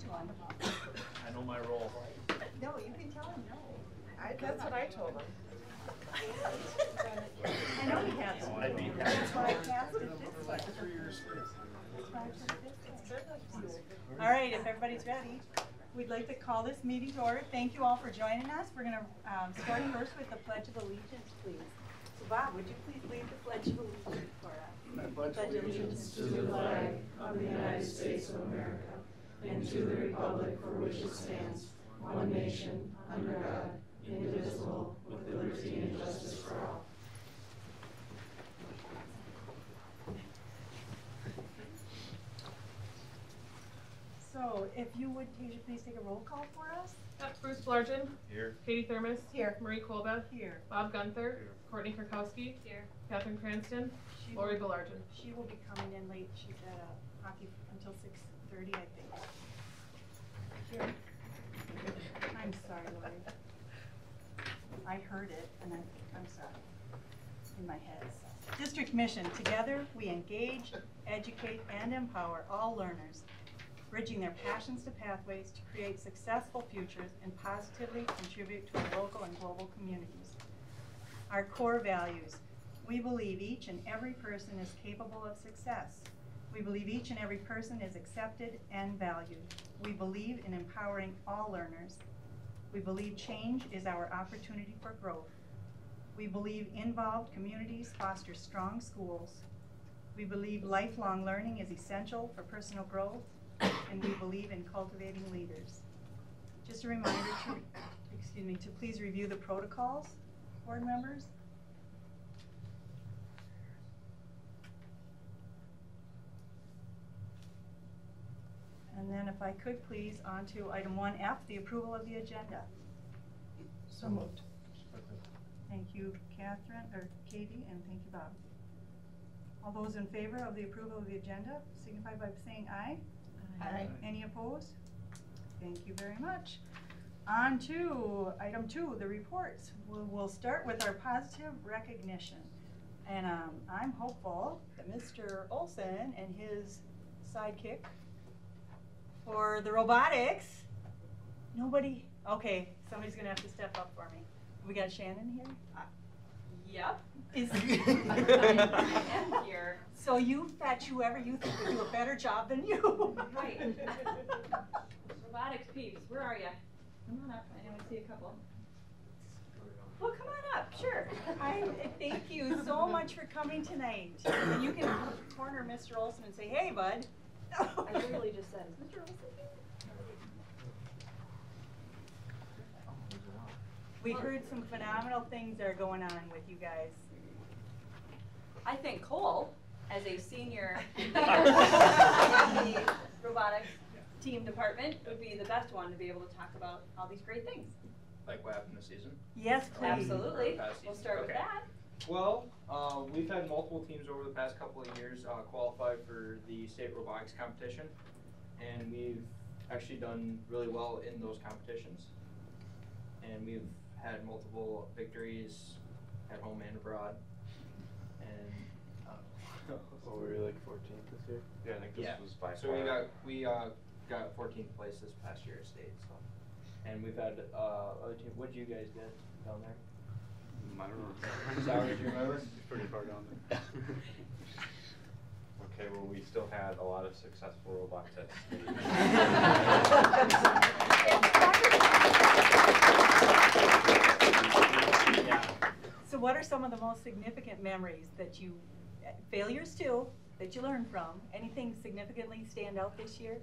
to him. I know my role. No, you can tell him no. That's what I told him. I know he has. I'd be That's why I passed it this way. All right, if everybody's ready, we'd like to call this meeting to order. Thank you all for joining us. We're going to start first with the Pledge of Allegiance, please. So Bob, would you please lead the Pledge of Allegiance for us? I pledge allegiance to the flag of the United States of America and to the republic for which it stands, one nation, under God, indivisible, with liberty and justice for all. So, if you would, Tasia, please take a roll call for us. Bruce Blargen. Here. Katie Thermos. Here. Marie Colbeth. Here. Bob Gunther. Here. Courtney Kurkowski. Here. Catherine Cranston. She Lori will- Belargen. She will be coming in late. She's at hockey until 6:30, I think. Here. I'm sorry, Lori. I heard it, and I'm sorry. In my head. District mission: together we engage, educate, and empower all learners, bridging their passions to pathways to create successful futures and positively contribute to our local and global communities. Our core values: we believe each and every person is capable of success. We believe each and every person is accepted and valued. We believe in empowering all learners. We believe change is our opportunity for growth. We believe involved communities foster strong schools. We believe lifelong learning is essential for personal growth, and we believe in cultivating leaders. Just a reminder to please review the protocols, board members. And then if I could please, on to item 1F, the approval of the agenda. So moved. Thank you, Catherine, or Katie, and thank you, Bob. All those in favor of the approval of the agenda, signify by saying aye. Aye. Any opposed? Thank you very much. On to item 2, the reports. We'll start with our positive recognition. And I'm hopeful that Mr. Olson and his sidekick for the robotics, okay, somebody's gonna have to step up for me. We got Shannon here? Yep. I am here. So you fetch whoever you think would do a better job than you. Right. Robotics peeps, where are you? Come on up. I know I see a couple. Well, come on up. Sure. Thank you so much for coming tonight. And you can corner Mr. Olson and say, "Hey, bud." I literally just said, "Is Mr. Olson here?" We heard some phenomenal things that are going on with you guys. I think Cole, as a senior in the robotics team department, would be the best one to be able to talk about all these great things. Like what happened this season? Yes, please. Absolutely. Past season. We'll start with Okay. that. Well, we've had multiple teams over the past couple of years qualify for the state robotics competition, and we've actually done really well in those competitions. And we've had multiple victories at home and abroad. And What were we, like 14th this year? Yeah, I think this was by so far. we got 14th place this past year at state. So, and we've had other teams. What did you guys get down there? I don't know. Sorry, do you remember? It's pretty far down there. Okay, well, we still had a lot of successful robots at state. Yeah. So what are some of the most significant memories that you, failures too, that you learned from? Anything significantly stand out this year?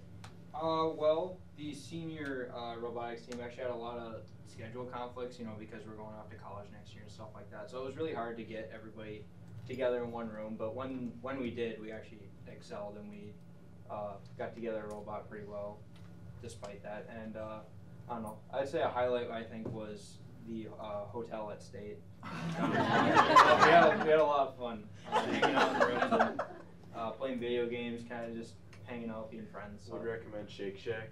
Well, the senior robotics team actually had a lot of schedule conflicts, because we're going off to college next year and stuff like that. So it was really hard to get everybody together in one room. But when we did, we actually excelled, and we got together a robot pretty well despite that. And I don't know, I'd say a highlight, I think, was the hotel at State. we had a lot of fun hanging out in the rooms and playing video games, kind of just hanging out, being friends. So. Would recommend Shake Shack.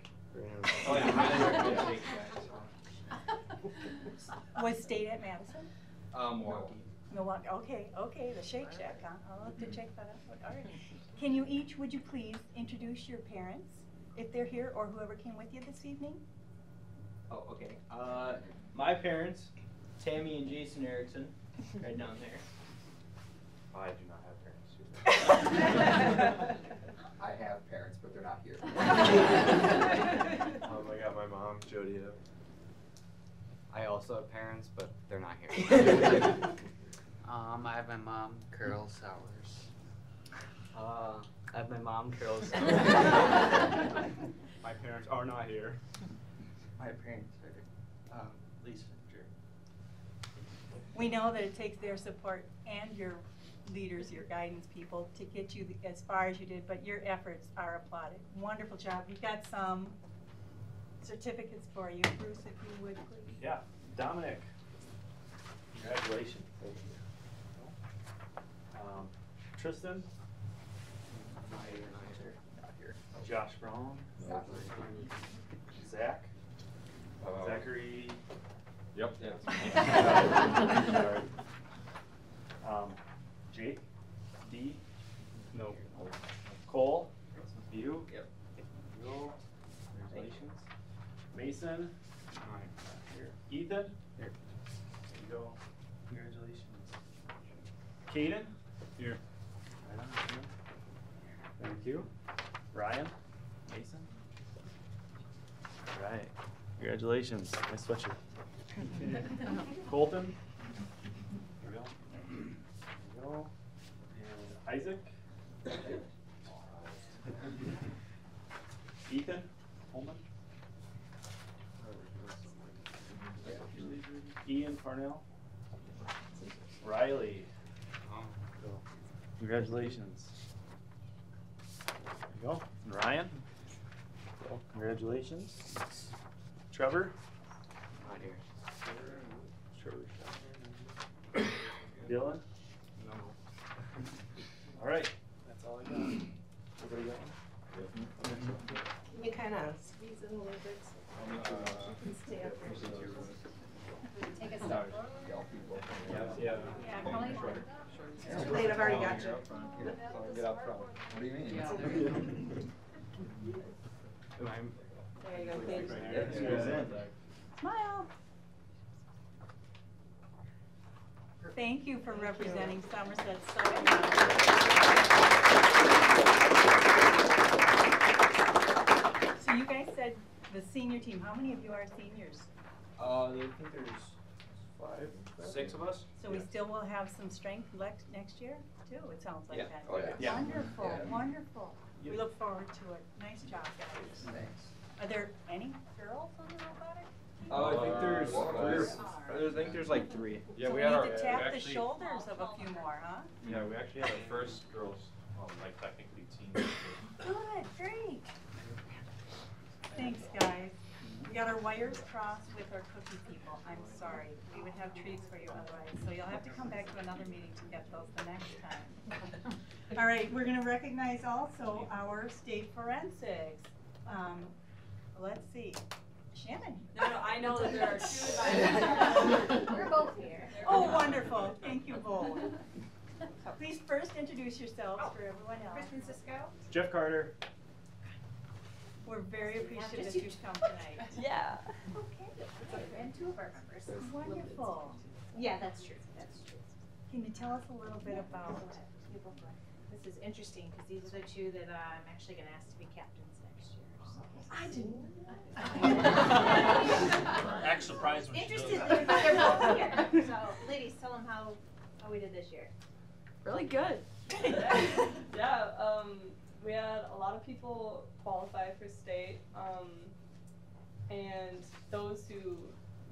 Oh yeah, highly recommend Shake Shack. So. Was State at Madison? Milwaukee. Milwaukee. Okay, the Shake Shack, huh? I'll have to check that out. All right. Would you please introduce your parents if they're here, or whoever came with you this evening? Oh, okay. My parents, Tammy and Jason Erickson, right down there. I do not have parents. I have parents, but they're not here. I got my mom, Jody. I also have parents, but they're not here. I have my mom, Carol Sowers. I have my mom, Carol Sowers. My parents are not here. My parents are Lisa and Jerry. We know that it takes their support and your leaders, your guidance people, to get you as far as you did, but your efforts are applauded. Wonderful job. We've got some certificates for you. Bruce, if you would, please. Yeah, Dominic. Congratulations. Tristan. Not here. Josh Brown. Not Zach. here. Zachary. Yep. Sorry. Jake. D. No. Cole. You. Yep. You. Congratulations. Mason. Here. Ethan. Here. There you go. Congratulations. Caden. Here. Right on. Here. Thank you. Ryan. Mason. All right. Congratulations. Nice sweatshirt. Colton. There we go. There we go. And Isaac. Ethan. Holman. Ian Parnell. Riley. Congratulations. There you go. And Ryan. Well, congratulations. Trevor. Not here. Trevor's down here. Dylan. No. All right. That's all I got. Everybody got one? Can you kind of squeeze in a little bit so you can stay up here? Take a step forward. Yeah. Yeah, Colleen. It's too late, I've already got you. Get up front. What do you mean? Yeah. There you go, Kate. Smile. Thank you for representing Somerset so well. So you guys said the senior team, how many of you are seniors? I think there's 6 of us. So we still will have some strength next year too, it sounds like Yeah. that. Oh, yeah. Yeah. Wonderful, Yeah. wonderful. We look forward to it. Nice job, guys. Thanks. Are there any girls on the robotic team? I think there's like 3. Yeah, So we we had need our. to we tap the actually- shoulders of a few more, huh? Yeah, we actually had our first girls, like technically team. Good, great. Thanks, guys. We got our wires crossed with our cookie people. I'm sorry. We would have treats for you otherwise. So you'll have to come back to another meeting to get those the next time. All right, we're gonna recognize also our state forensics. Let's see. Shannon. No, I know that there are 2 advisors. We're both here. Oh, wonderful. Thank you both. Please first introduce yourselves for everyone else. Kristen Cisco. Jeff Carter. We're very appreciative just you've come tonight. Yeah. Okay. And 2 of our members. Wonderful. Yeah, that's true. That's true. Can you tell us a little bit about? This is interesting because these are the 2 that I'm actually going to ask to be captains next year. So. I didn't. Act surprised when she does Interested, that. they're both here. So, ladies, tell them how we did this year. Really good. We had a lot of people qualify for state, and those who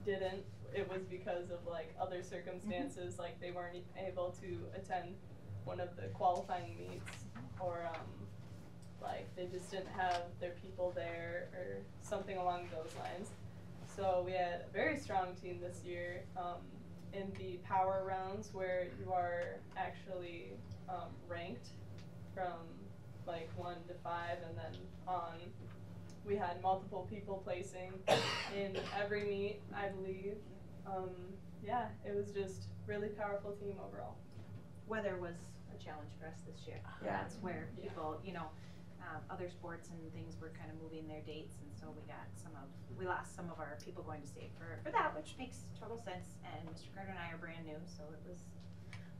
didn't, it was because of like other circumstances, like they weren't able to attend one of the qualifying meets, or like they just didn't have their people there, or something along those lines. So we had a very strong team this year in the power rounds, where you are actually ranked from like 1 to 5 and then on. We had multiple people placing in every meet, I believe. Yeah, it was just really powerful team overall. Weather was a challenge for us this year. Yeah. That's where people, other sports and things were kind of moving their dates, and so we lost some of our people going to state for that, which makes total sense. And Mr. Carter and I are brand new, so it was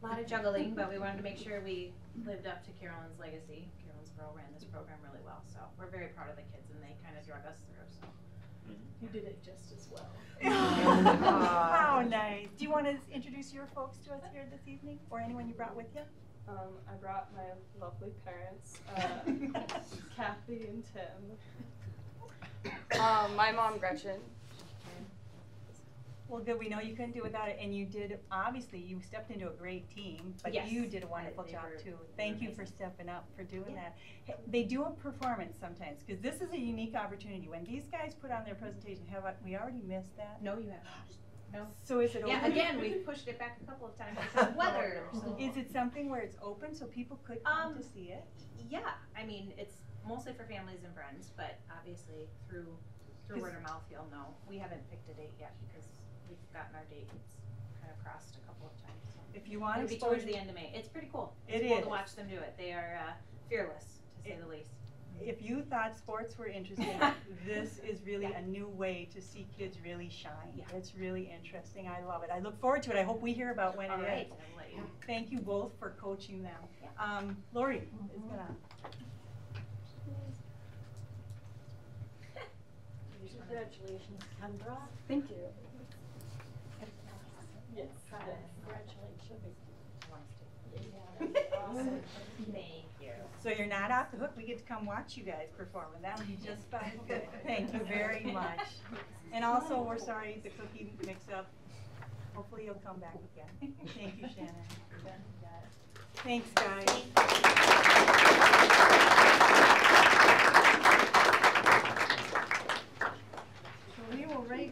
a lot of juggling, but we wanted to make sure we lived up to Carolyn's legacy. Carolyn's girl ran this program really well, so we're very proud of the kids, and they kind of drug us through. So You did it just as well. How nice. Do you want to introduce your folks to us here this evening, or anyone you brought with you? I brought my lovely parents, Kathy and Tim. My mom, Gretchen. Well, good. We know you couldn't do without it, and you did. Obviously, you stepped into a great team, but Yes. you did a wonderful They job were- too. they Thank were you for amazing. stepping up for doing Yeah. that. Hey, they do a performance sometimes because this is a unique opportunity. When these guys put on their presentation, we already missed that? No, you haven't. No. So is it Yeah, open? again, we've pushed it back a couple of times because of weather. So. Is it something where it's open so people could come to see it? Yeah, I mean, it's mostly for families and friends, but obviously through word of mouth, you'll know. We haven't picked a date yet because we've gotten our dates kind of crossed a couple of times. So. If you want It'll be exposure, towards the end of May. It's pretty cool. It It's cool is. to watch them do it. They are fearless, to say the least. if you thought sports were interesting, this is really a new way to see kids really shine. Yeah. It's really interesting. I love it. I look forward to it. I hope we hear about when All it right, is. I'll let you know. Thank you both for coaching them. Yeah. Lori is gonna. Congratulations, Kendra. Thank you. Yes. Congratulations. Awesome. Thank you. So you're not off the hook. We get to come watch you guys perform, and that would be just fine. Good. Thank you very much. And also, we're sorry the cookie mix-up. Hopefully you'll come back again. Thank you, Shannon. Thanks, guys. So we will run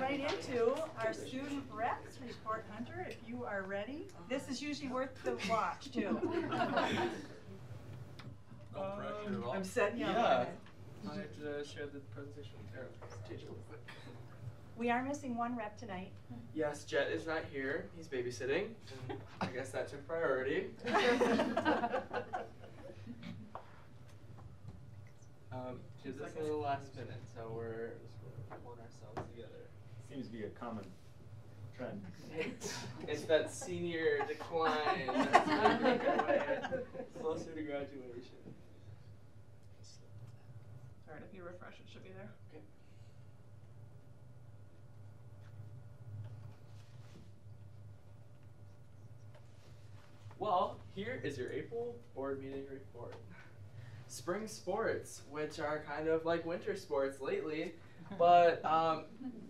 right into our student reps report. Hunter, if you are ready. This is usually worth the watch, too. No pressure at all. I'm setting you up. Yeah. I have to share the presentation real quick. We are missing one rep tonight. Yes, Jet is not here. He's babysitting. And I guess that took priority. Did this a little last minute, so we're pulling ourselves together. Seems to be a common trend. It's that senior decline that's making our way closer to graduation. Alright, if you refresh, it should be there. Okay. Well, here is your April board meeting report. Spring sports, which are kind of like winter sports lately, but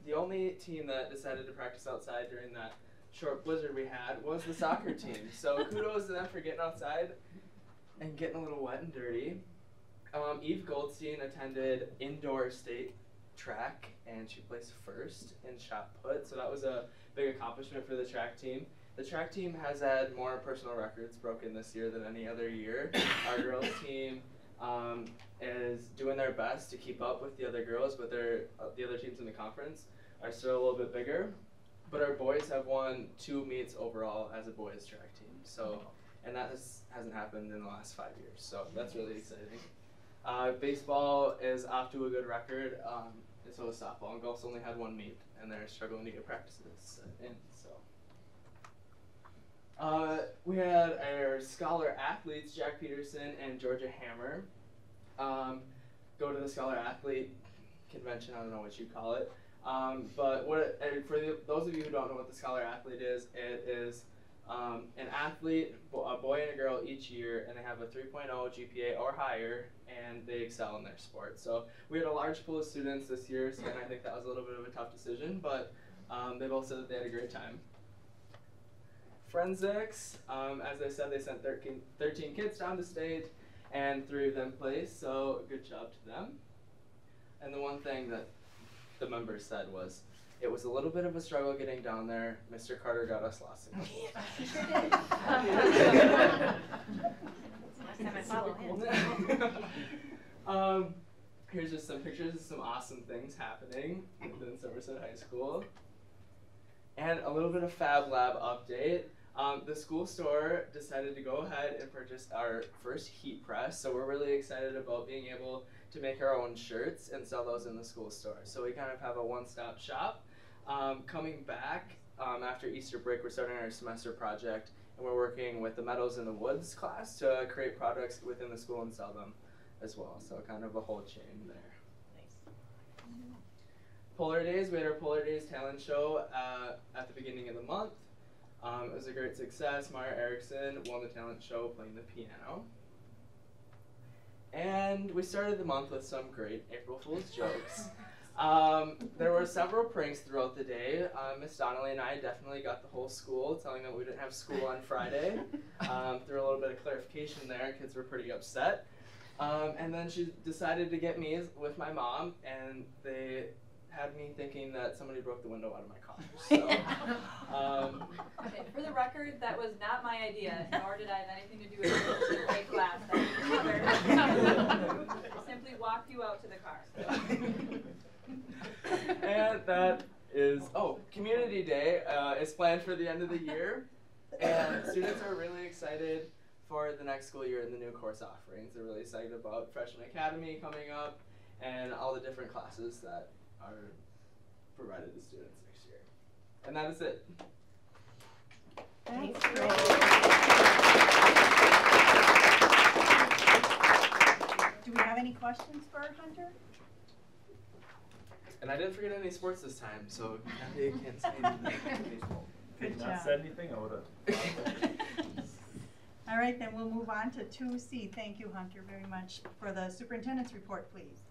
the only team that decided to practice outside during that short blizzard we had was the soccer team. So kudos to them for getting outside and getting a little wet and dirty. Eve Goldstein attended indoor state track and she placed first in shot put, so that was a big accomplishment for the track team. The track team has had more personal records broken this year than any other year. Our girls team is doing their best to keep up with the other girls, but the other teams in the conference are still a little bit bigger. But our boys have won 2 meets overall as a boys track team. So, and that hasn't happened in the last 5 years. So that's really exciting. Baseball is off to a good record. And so is softball. And golf's only had 1 meet, and they're struggling to get practices in. So. We had our scholar athletes, Jack Peterson and Georgia Hammer, go to the scholar athlete convention. I don't know what you call it. But those of you who don't know what the scholar athlete is, it is an athlete, a boy and a girl each year, and they have a 3.0 GPA or higher, and they excel in their sport. So we had a large pool of students this year, and I think that was a little bit of a tough decision, but they both said that they had a great time. Forensics, as I said, they sent 13 kids down to state, and 3 of them placed, so good job to them. And the one thing that the members said was, it was a little bit of a struggle getting down there. Mr. Carter got us lost. He sure did. Last time I followed him. Here's just some pictures of some awesome things happening within Somerset High School. And a little bit of Fab Lab update. The school store decided to go ahead and purchase our first heat press, so we're really excited about being able to make our own shirts and sell those in the school store. So we kind of have a one-stop shop. Coming back after Easter break, we're starting our semester project, and we're working with the Meadows in the Woods class to create products within the school and sell them as well. So kind of a whole chain there. Polar Days, we had our Polar Days talent show at the beginning of the month. It was a great success. Mara Erickson won the talent show playing the piano. And we started the month with some great April Fool's jokes. There were several pranks throughout the day. Miss Donnelly and I definitely got the whole school telling them we didn't have school on Friday. Through a little bit of clarification there, kids were pretty upset. And then she decided to get me with my mom, and they had me thinking that somebody broke the window out of my car. So, okay, for the record, that was not my idea, nor did I have anything to do with the play class. That was your mother. I simply walked you out to the car. And that is, Community Day is planned for the end of the year, and students are really excited for the next school year and the new course offerings. They're really excited about Freshman Academy coming up and all the different classes that are provided to students next year. And that is it. Thanks, Ray. Do we have any questions for Hunter? And I didn't forget any sports this time, so Kathy can't say anything. Good job. Not said anything, I would've. All right, then we'll move on to 2C. Thank you, Hunter, very much. For the superintendent's report, please.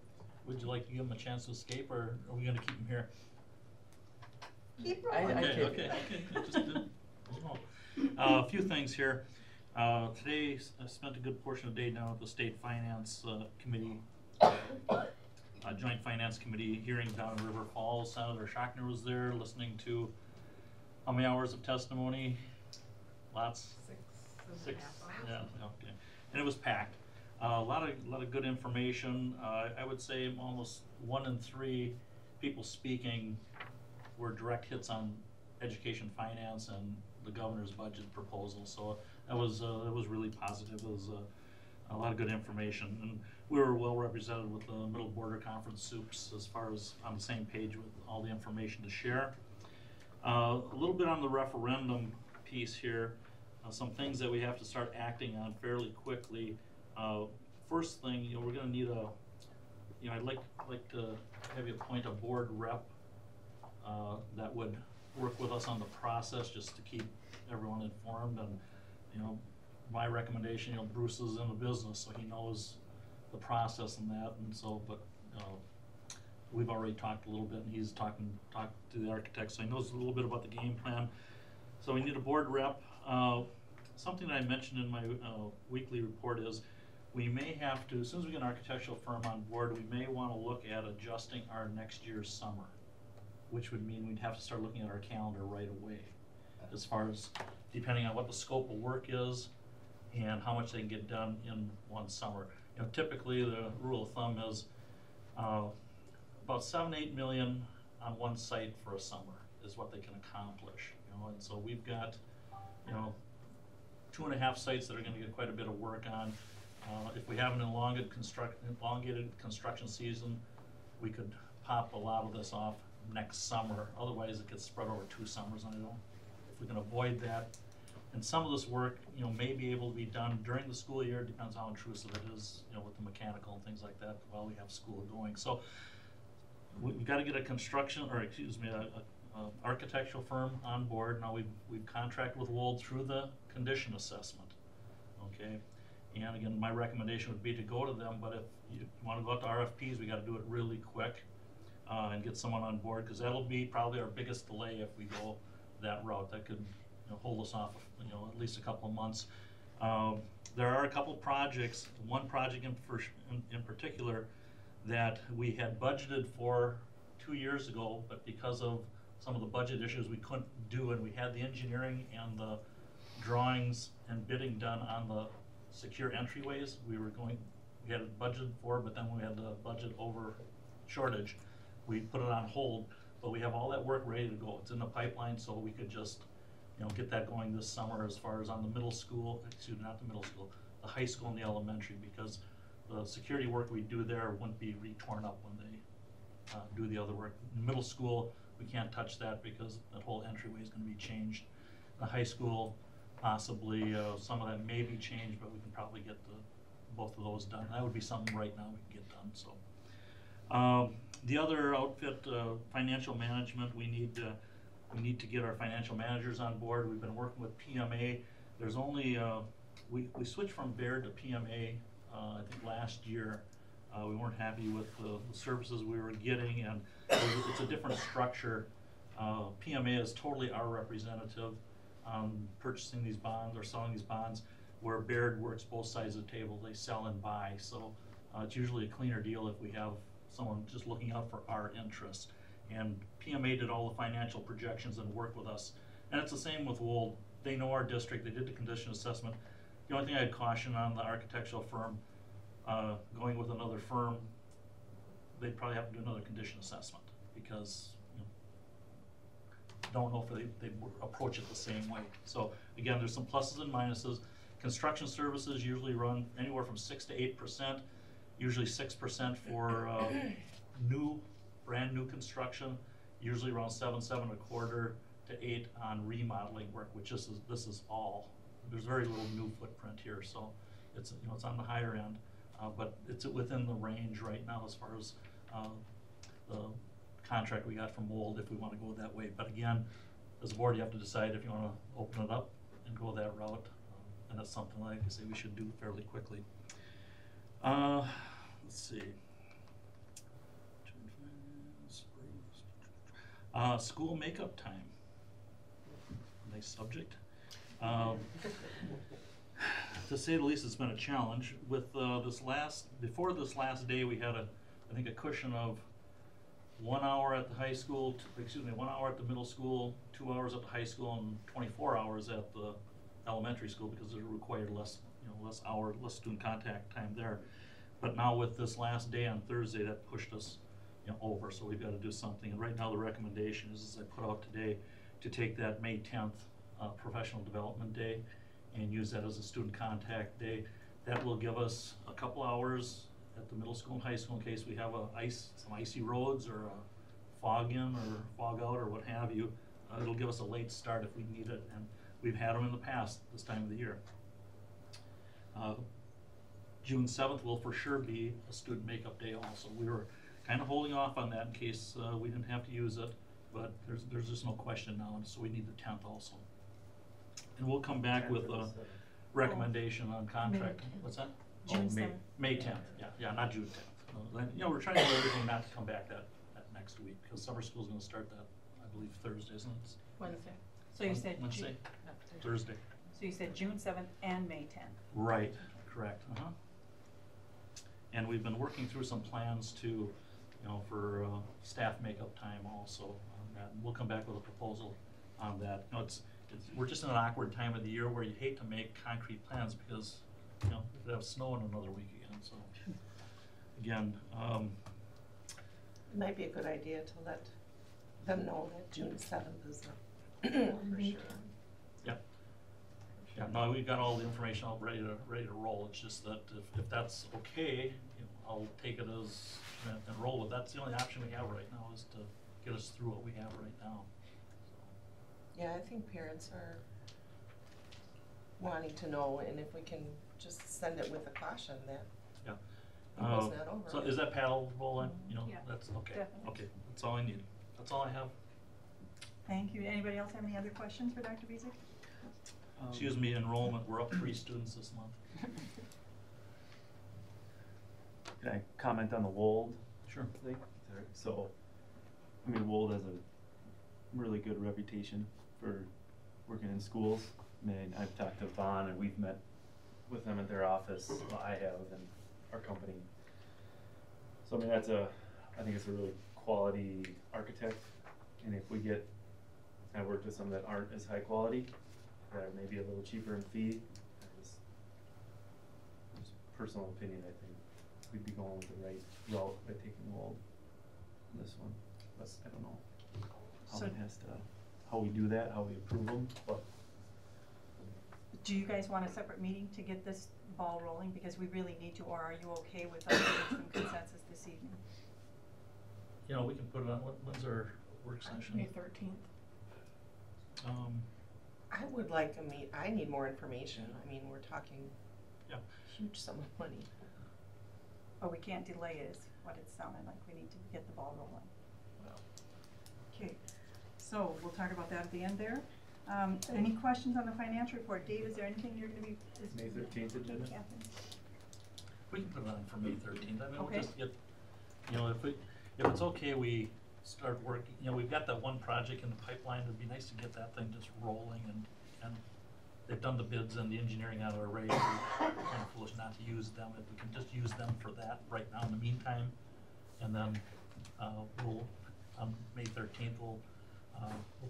Would you like to give him a chance to escape, or are we going to keep him here? Keep rolling. Okay. Just didn't know. A few things here. Today, I spent a good portion of the day down at the State Finance Committee, Joint Finance Committee hearing down in River Falls. Senator Schachner was there listening to how many hours of testimony? Lots? Six. Yeah, okay. And it was packed. A lot of good information. I would say almost 1 in 3 people speaking were direct hits on education finance and the governor's budget proposal. So that was really positive. It was a lot of good information, and we were well represented with the Middle Border Conference SUPS as far as on the same page with all the information to share. A little bit on the referendum piece here. Some things that we have to start acting on fairly quickly. First thing, we're going to need I'd like to have you appoint a board rep that would work with us on the process, just to keep everyone informed. And my recommendation, Bruce is in the business, so he knows the process and that. And so, but we've already talked a little bit, and he's talked to the architect, so he knows a little bit about the game plan. So we need a board rep. Something that I mentioned in my weekly report is we may have to, as soon as we get an architectural firm on board, we may want to look at adjusting our next year's summer, which would mean we'd have to start looking at our calendar right away, as far as depending on what the scope of work is and how much they can get done in one summer. Typically the rule of thumb is about $7-8 million on one site for a summer is what they can accomplish. And so we've got 2.5 sites that are going to get quite a bit of work on. If we have an elongated construction season, we could pop a lot of this off next summer. Otherwise, it gets spread over 2 summers. And if we can avoid that, and some of this work, may be able to be done during the school year. Depends how intrusive it is, with the mechanical and things like that while we have school going. So we've got to get a architectural firm on board. Now we've contracted with Wold through the condition assessment, okay? And again, my recommendation would be to go to them, but if you want to go out to RFPs, we got to do it really quick and get someone on board, because that'll be probably our biggest delay if we go that route. That could hold us off at least a couple of months. There are a couple projects, one project in particular that we had budgeted for 2 years ago, but because of some of the budget issues we couldn't do, and we had the engineering and the drawings and bidding done on the secure entryways. We had it budgeted for, but then we had the budget over shortage. We put it on hold, but we have all that work ready to go. It's in the pipeline, so we could just get that going this summer as far as on the middle school, excuse me, not the middle school, the high school and the elementary, because the security work we do there wouldn't be re-torn up when they do the other work. In middle school, we can't touch that because that whole entryway is going to be changed. The high school, possibly some of that may be changed, but we can probably get both of those done. That would be something right now we can get done. So the other outfit, financial management, we need to get our financial managers on board. We've been working with PMA. There's only we switched from Baird to PMA I think last year. We weren't happy with the services we were getting, and it's a different structure. PMA is totally our representative on purchasing these bonds or selling these bonds, where Baird works both sides of the table. They sell and buy, so it's usually a cleaner deal if we have someone just looking out for our interests. And PMA did all the financial projections and work with us. And it's the same with Wold. They know our district. They did the condition assessment. The only thing I'd caution on the architectural firm, going with another firm, they'd probably have to do another condition assessment, because don't know if they approach it the same way. So again, there's some pluses and minuses. Construction services usually run anywhere from 6 to 8%, usually 6% for brand new construction, usually around 7.25 to 8 on remodeling work, which this is all. There's very little new footprint here, so it's it's on the higher end, but it's within the range right now as far as the contract we got from Wold, if we want to go that way. But again, as a board, you have to decide if you want to open it up and go that route, and that's something like I say we should do fairly quickly. Let's see. School makeup time. Nice subject. To say the least, it's been a challenge. With before this last day, we had I think a cushion of 1 hour at the high school, 1 hour at the middle school, 2 hours at the high school, and 24 hours at the elementary school, because it required less student contact time there. But now with this last day on Thursday, that pushed us over, so we've got to do something. And right now the recommendation is, as I put out today, to take that May 10th professional development day and use that as a student contact day. That will give us a couple hours at the middle school and high school in case we have some icy roads or a fog in or fog out or what have you. It'll give us a late start if we need it, and we've had them in the past this time of the year. June 7th will for sure be a student makeup day also. We were kind of holding off on that in case we didn't have to use it, but there's just no question now, and so we need the 10th also. And we'll come back with a recommendation on contract. What's that? June 7th. May 10th, yeah, not June 10th. We're trying to do everything not to come back that next week, because summer school's gonna start that, I believe, Thursday, isn't it? Wednesday. So you said Wednesday? Thursday. So you said June 7th and May 10th. Right, correct, And we've been working through some plans to, for staff makeup time also on that. And we'll come back with a proposal on that. We're just in an awkward time of the year where you hate to make concrete plans because, we could have snow in another week again, so. Again, It might be a good idea to let them know that June 7th is for sure. Yeah, no, we've got all the information all ready to roll. It's just that if that's okay, I'll take it as and roll with. That's the only option we have right now, is to get us through what we have right now. Yeah, I think parents are wanting to know, and if we can just send it with a caution that it goes not over. So is that palatable? Yeah. That's okay. Definitely. Okay, that's all I need. That's all I have. Thank you. Anybody else have any other questions for Dr. Bezick? Excuse me, enrollment, we're up 3 students this month. Can I comment on the Wold Sure. thing? So, Wold has a really good reputation for working in schools. I've talked to Vaughn, and we've met with them at their office. Well, I have, and our company. So, I think it's a really quality architect. And if I've worked with some that aren't as high quality, that are maybe a little cheaper in fee. Just personal opinion, I think we'd be going with the right route by taking Wold on this one. But I don't know how how we do that, how we approve them, but Do you guys want a separate meeting to get this ball rolling? Because we really need to, or are you okay with us getting some consensus this evening? You know, we can put it on, when's our work session? May 13th. I would like to meet, I need more information. I mean, we're talking Yeah. huge sum of money. But we can't delay it, is what it sounded like. We need to get the ball rolling. Okay, so we'll talk about that at the end there. Any questions on the financial report? Dave, is there anything you're gonna be? May 13th agenda? Catherine? We can put it on for May 13th. I mean, Okay. we'll just get, you know, if it's okay, we start working, you know, we've got that one project in the pipeline. It'd be nice to get that thing just rolling, and they've done the bids and the engineering out of our rate. We're kind of foolish not to use them. If we can just use them for that right now in the meantime, and then we'll, on May 13th, we'll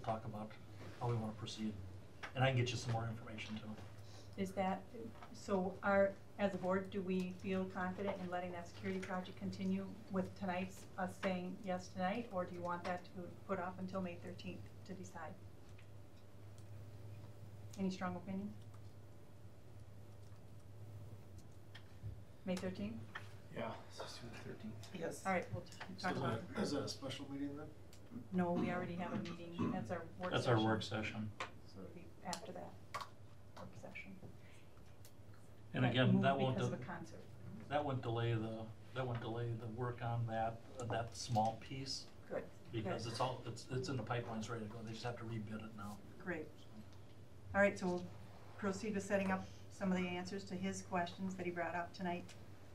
talk about how we want to proceed. And I can get you some more information too. Is that, so as a board, do we feel confident in letting that security project continue with tonight's, us saying yes tonight? Or do you want that to put off until May 13th to decide? Any strong opinion? May 13th? yeah, let's just do the 13th. Yes. All right, we'll talk about it. Is that a special meeting then? No, we already have a meeting. That's our work session. That's our work session. So it'll be after that work session. And That again, moved that won't, because of a concert. that wouldn't delay the work on that small piece. Good. Because Good. it's in the pipelines ready to go. They just have to rebid it now. Great. All right, so we'll proceed with setting up some of the answers to his questions that he brought up tonight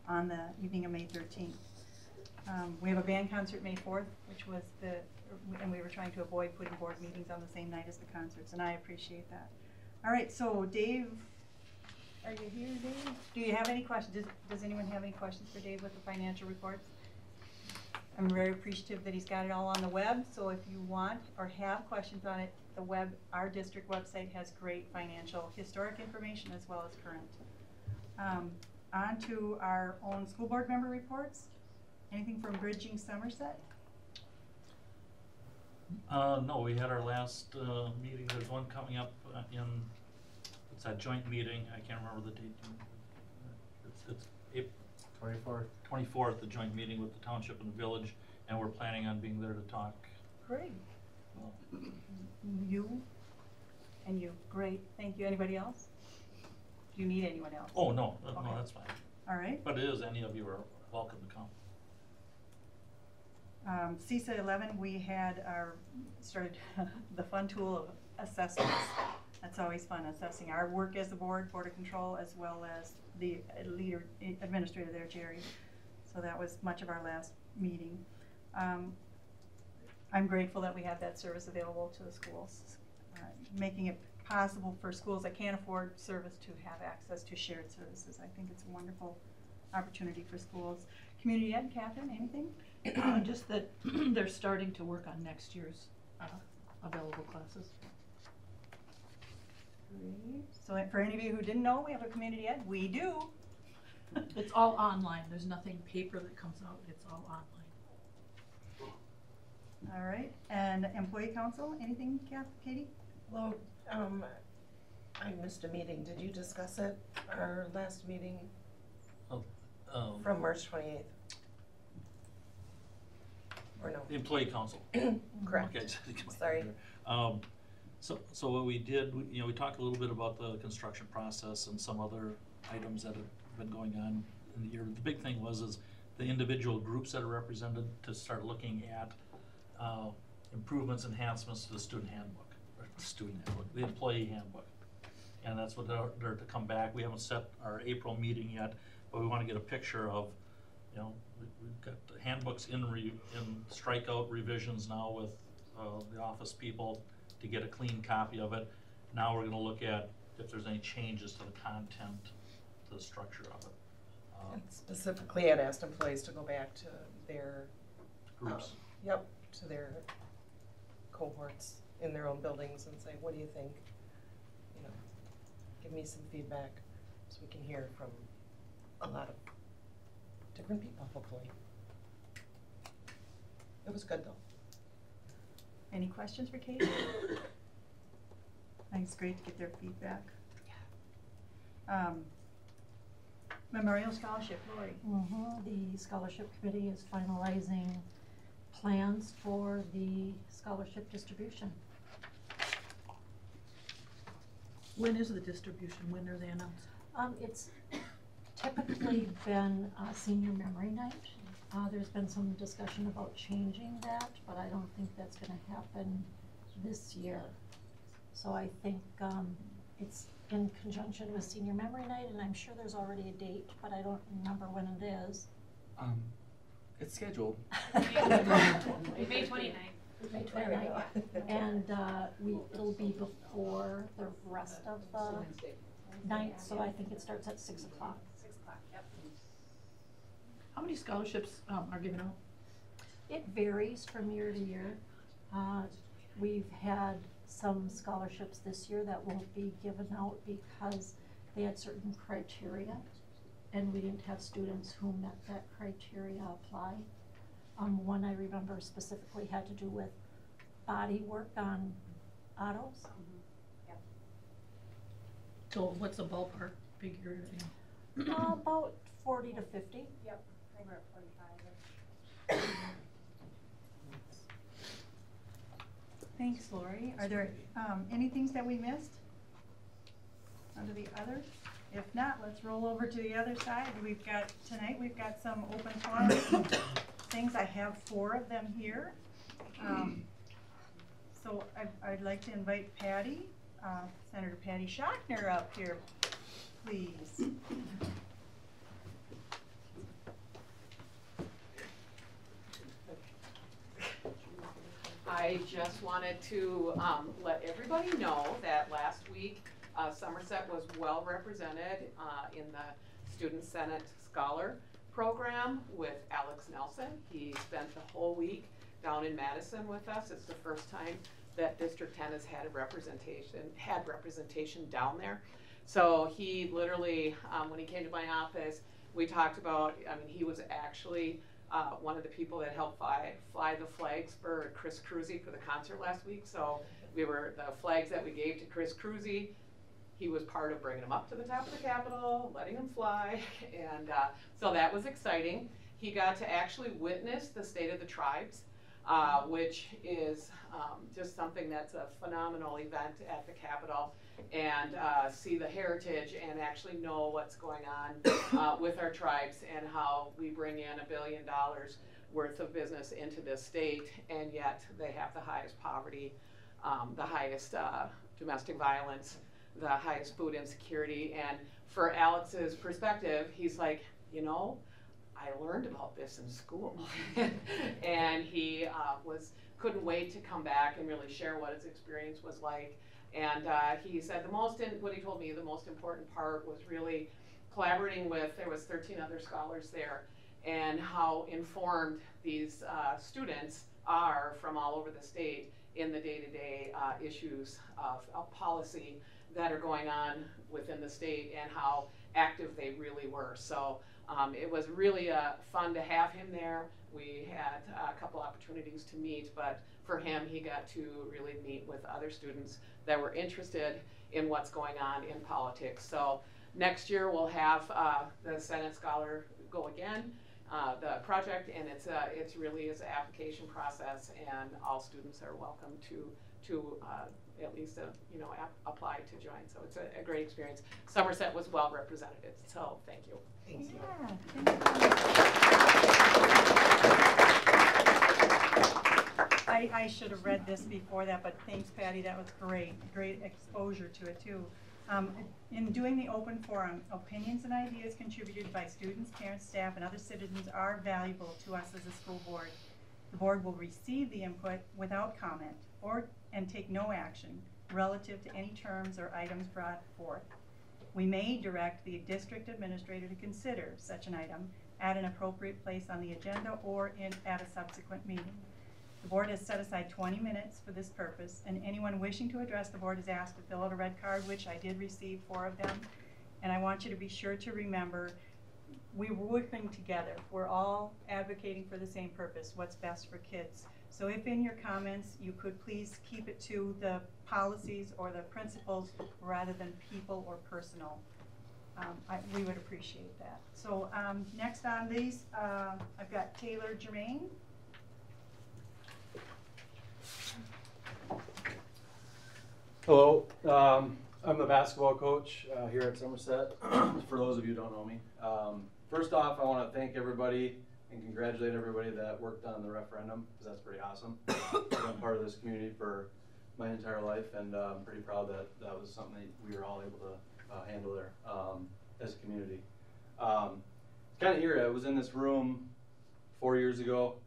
on the evening of May 13th. We have a band concert May 4th, which was and we were trying to avoid putting board meetings on the same night as the concerts, and I appreciate that. All right, so Dave, are you here, Dave? Do you have any questions? Does anyone have any questions for Dave with the financial reports? I'm very appreciative that he's got it all on the web, so if you want or have questions on it, our district website has great financial historic information as well as current. On to our own school board member reports. Anything from Bridging Somerset? No, we had our last meeting. There's one coming up it's that joint meeting. I can't remember the date. It's April 24th, the joint meeting with the township and the village, and we're planning on being there to talk. Great. Well, You and you. Great. Thank you. Anybody else? Do you need anyone else? oh, no, Okay. no, that's fine. All right. But it is, any of you are welcome to come. CISA 11, we had started the fun tool of assessments. That's always fun, assessing our work as the board of control, as well as the administrator there, Jerry. So that was much of our last meeting. I'm grateful that we have that service available to the schools, making it possible for schools that can't afford service to have access to shared services. I think it's a wonderful opportunity for schools. Community Ed, Catherine, anything? Just that they're starting to work on next year's available classes. Great. So for any of you who didn't know, we have a Community Ed. We do. It's all online. There's nothing paper that comes out. It's all online. All right. And Employee Council, anything, Katie? Well, I missed a meeting. Did you discuss it? Our last meeting from March 28th? Or no? The Employee Council. Correct. Okay. Sorry. So what we did, we talked a little bit about the construction process and some other items that have been going on in the year. The big thing is the individual groups that are represented to start looking at improvements, enhancements to the student handbook, the employee handbook. And that's what they're to come back. We haven't set our April meeting yet, but we want to get a picture of, we've got the handbooks in strikeout revisions now with the office people to get a clean copy of it. Now we're going to look at if there's any changes to the content, to the structure of it. And specifically, I'd asked employees to go back to their groups. To their cohorts in their own buildings and say, what do you think? Give me some feedback so we can hear from a lot of different people, hopefully. It was good though. Any questions for Katie? I think it's great to get their feedback. Memorial Scholarship, Lori. The scholarship committee is finalizing plans for the scholarship distribution. When is the distribution? When are they announced? It's typically been senior memory night. There's been some discussion about changing that, but I don't think that's gonna happen this year. So I think it's in conjunction with senior memory night, and I'm sure there's already a date, but I don't remember when it is. It's scheduled. May 29th. May 29th. And it'll be before the rest of the night, so I think it starts at 6 o'clock. 6 o'clock, yep. How many scholarships are given out? It varies from year to year. We've had some scholarships this year that won't be given out because they had certain criteria, and we didn't have students who met that criteria apply. One I remember specifically had to do with body work on autos. Yep. So what's the ballpark figure? About 40 to 50. Yep, I think we're at 45. Thanks, Lori. Are there any things that we missed under the others? If not, let's roll over to the other side. We've got some open forum things. I have 4 of them here. So I'd like to invite Patty, Senator Patty Schochner up here, please. I just wanted to let everybody know that last week Somerset was well represented in the Student Senate Scholar Program with Alex Nelson. He spent the whole week down in Madison with us. It's the first time that District 10 has had representation down there. So he literally, when he came to my office, we talked about, he was actually one of the people that helped fly the flags for Chris Cruzy for the concert last week. So the flags that we gave to Chris Cruzy, he was part of bringing them up to the top of the Capitol, letting them fly, and so that was exciting. He got to actually witness the State of the Tribes, which is just something that's a phenomenal event at the Capitol, and see the heritage and actually know what's going on with our tribes and how we bring in $1 billion worth of business into this state, and yet they have the highest poverty, the highest domestic violence, the highest food insecurity. And for Alex's perspective, he's like, I learned about this in school. And he couldn't wait to come back and really share what his experience was like. And he said what he told me, the most important part was really collaborating with, there was 13 other scholars there, and how informed these students are from all over the state in the day-to-day issues of policy that are going on within the state, and how active they really were. So it was really fun to have him there. We had a couple opportunities to meet, but for him, he got to really meet with other students that were interested in what's going on in politics. So next year we'll have the Senate Scholar go again, the project, and it's really is an application process, and all students are welcome to at least apply to join. So it's a great experience. Somerset was well represented, so thank you. Thank you. I should have read this before that, but thanks, Patty. That was great. Great exposure to it, too. In doing the open forum, opinions and ideas contributed by students, parents, staff, and other citizens are valuable to us as a school board. The board will receive the input without comment and take no action relative to any terms or items brought forth. We may direct the district administrator to consider such an item at an appropriate place on the agenda or at a subsequent meeting. The board has set aside 20 minutes for this purpose, and anyone wishing to address the board is asked to fill out a red card, which I did receive 4 of them. And I want you to be sure to remember we're working together. We're all advocating for the same purpose, what's best for kids. So if in your comments, you could please keep it to the policies or the principles rather than people or personal. We would appreciate that. So next on these, I've got Taylor Germain. Hello, I'm the basketball coach here at Somerset, for those of you who don't know me. First off, I want to thank everybody and congratulate everybody that worked on the referendum, because that's pretty awesome. I've been part of this community for my entire life, and I'm pretty proud that that was something that we were all able to handle there as a community. It's kind of eerie. I was in this room 4 years ago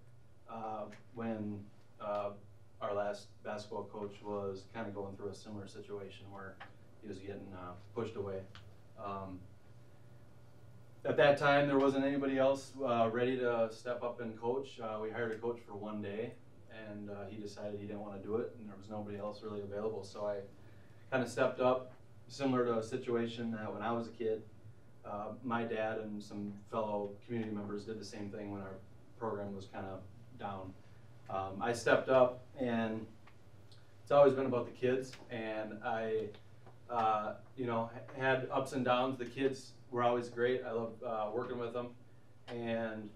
when our last basketball coach was kind of going through a similar situation where he was getting pushed away. At that time, there wasn't anybody else ready to step up and coach. We hired a coach for one day, and he decided he didn't want to do it, and there was nobody else really available. So I kind of stepped up, similar to a situation that when I was a kid, my dad and some fellow community members did the same thing when our program was kind of down. I stepped up, and it's always been about the kids, and I had ups and downs. The kids were always great. I loved working with them, and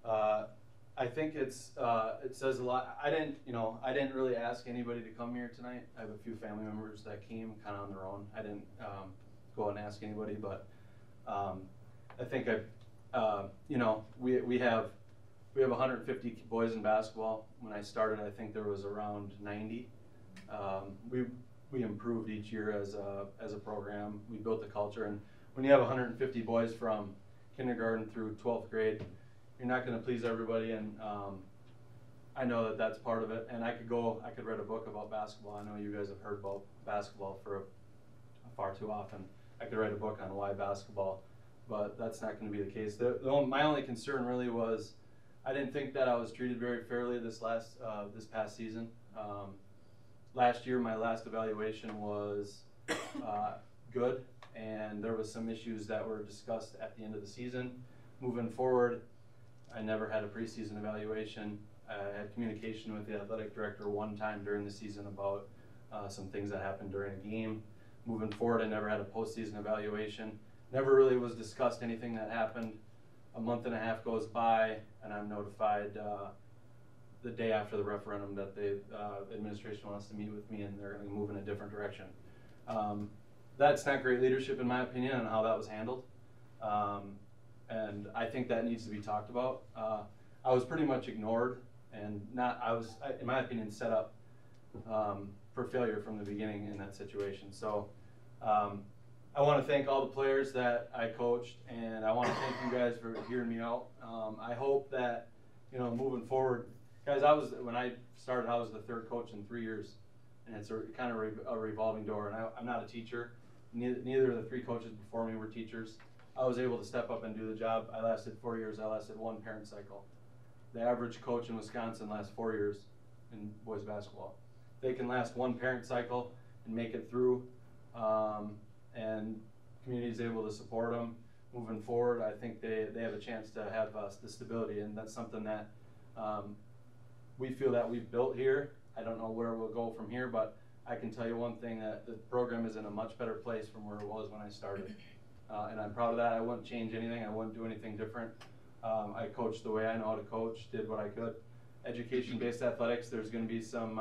I think it says a lot. I didn't really ask anybody to come here tonight. I have a few family members that came kind of on their own. I didn't go out and ask anybody, but I think we have 150 boys in basketball. When I started, I think there was around 90. We improved each year as a program. We built the culture, and when you have 150 boys from kindergarten through 12th grade, you're not going to please everybody, and I know that that's part of it. And I could write a book about basketball. I know you guys have heard about basketball for far too often. I could write a book on why basketball, but that's not going to be the case. My only concern really was I didn't think that I was treated very fairly this past season. Last year, my last evaluation was good, and there was some issues that were discussed at the end of the season. Moving forward, I never had a preseason evaluation. I had communication with the athletic director one time during the season about some things that happened during a game. Moving forward, I never had a postseason evaluation. Never really was discussed anything that happened. A month and a half goes by, and I'm notified the day after the referendum that the administration wants to meet with me, and they're going to move in a different direction. That's not great leadership, in my opinion, on how that was handled. And I think that needs to be talked about. I was pretty much ignored, and in my opinion, set up for failure from the beginning in that situation. So I want to thank all the players that I coached, and I want to thank you guys for hearing me out. I hope that, moving forward, guys, when I started, I was the third coach in 3 years, and it's kind of a revolving door. And I'm not a teacher. Neither of the 3 coaches before me were teachers. I was able to step up and do the job. I lasted 4 years. I lasted 1 parent cycle. The average coach in Wisconsin lasts 4 years in boys basketball. They can last 1 parent cycle and make it through, and community is able to support them moving forward. I think they have a chance to have the stability, and that's something that we feel that we've built here. I don't know where we'll go from here, but I can tell you one thing, that the program is in a much better place from where it was when I started. And I'm proud of that. I wouldn't change anything. I wouldn't do anything different. I coached the way I know how to coach, did what I could. Education-based athletics, there's going to be some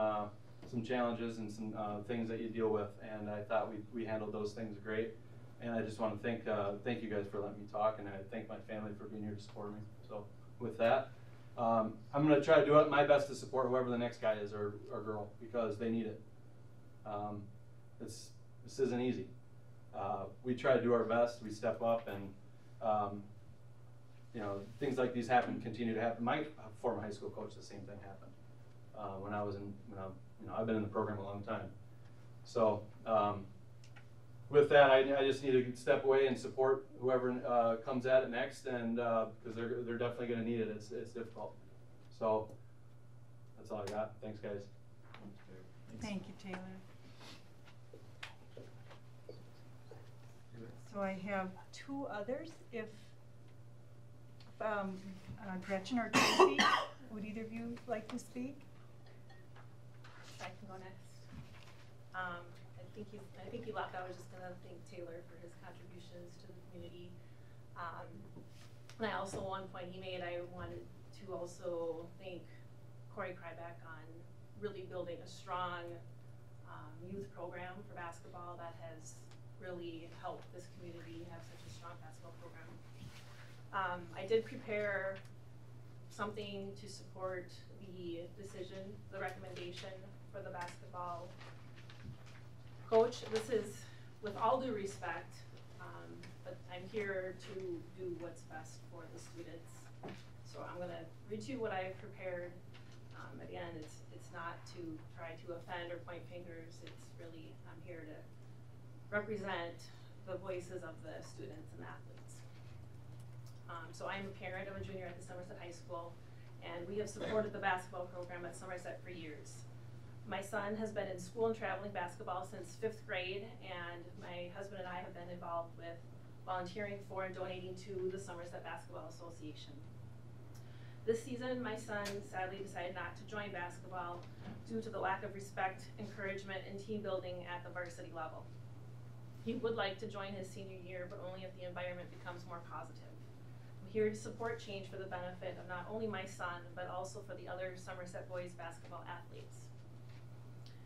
challenges and some things that you deal with, and I thought we handled those things great. And I just want to thank you guys for letting me talk, and I thank my family for being here to support me. So with that, I'm going to try to do my best to support whoever the next guy is or girl, because they need it. This isn't easy. We try to do our best. We step up, and things like these continue to happen. My former high school coach, the same thing happened when I've been in the program a long time. So with that, I just need to step away and support whoever comes at it next, and because they're definitely going to need it. It's difficult. So that's all I got. Thanks, guys. Thank you, Taylor. So I have 2 others. If Gretchen or Tracy, would either of you like to speak? I can go next. I think he left. I was just gonna thank Taylor for his contributions to the community. And I also, one point he made, I wanted to also thank Corey Krybeck on really building a strong youth program for basketball that has really helped this community have such a strong basketball program. I did prepare something to support the decision, the recommendation for the basketball coach. This is with all due respect, but I'm here to do what's best for the students. So I'm gonna read to you what I've prepared. Again, it's not to try to offend or point fingers. It's really, I'm here to represent the voices of the students and athletes. So I'm a parent of a junior at the Somerset High School, and we have supported the basketball program at Somerset for years. My son has been in school and traveling basketball since 5th grade, and my husband and I have been involved with volunteering for and donating to the Somerset Basketball Association. This season, my son sadly decided not to join basketball due to the lack of respect, encouragement, and team building at the varsity level. He would like to join his senior year, but only if the environment becomes more positive. I'm here to support change for the benefit of not only my son, but also for the other Somerset boys basketball athletes.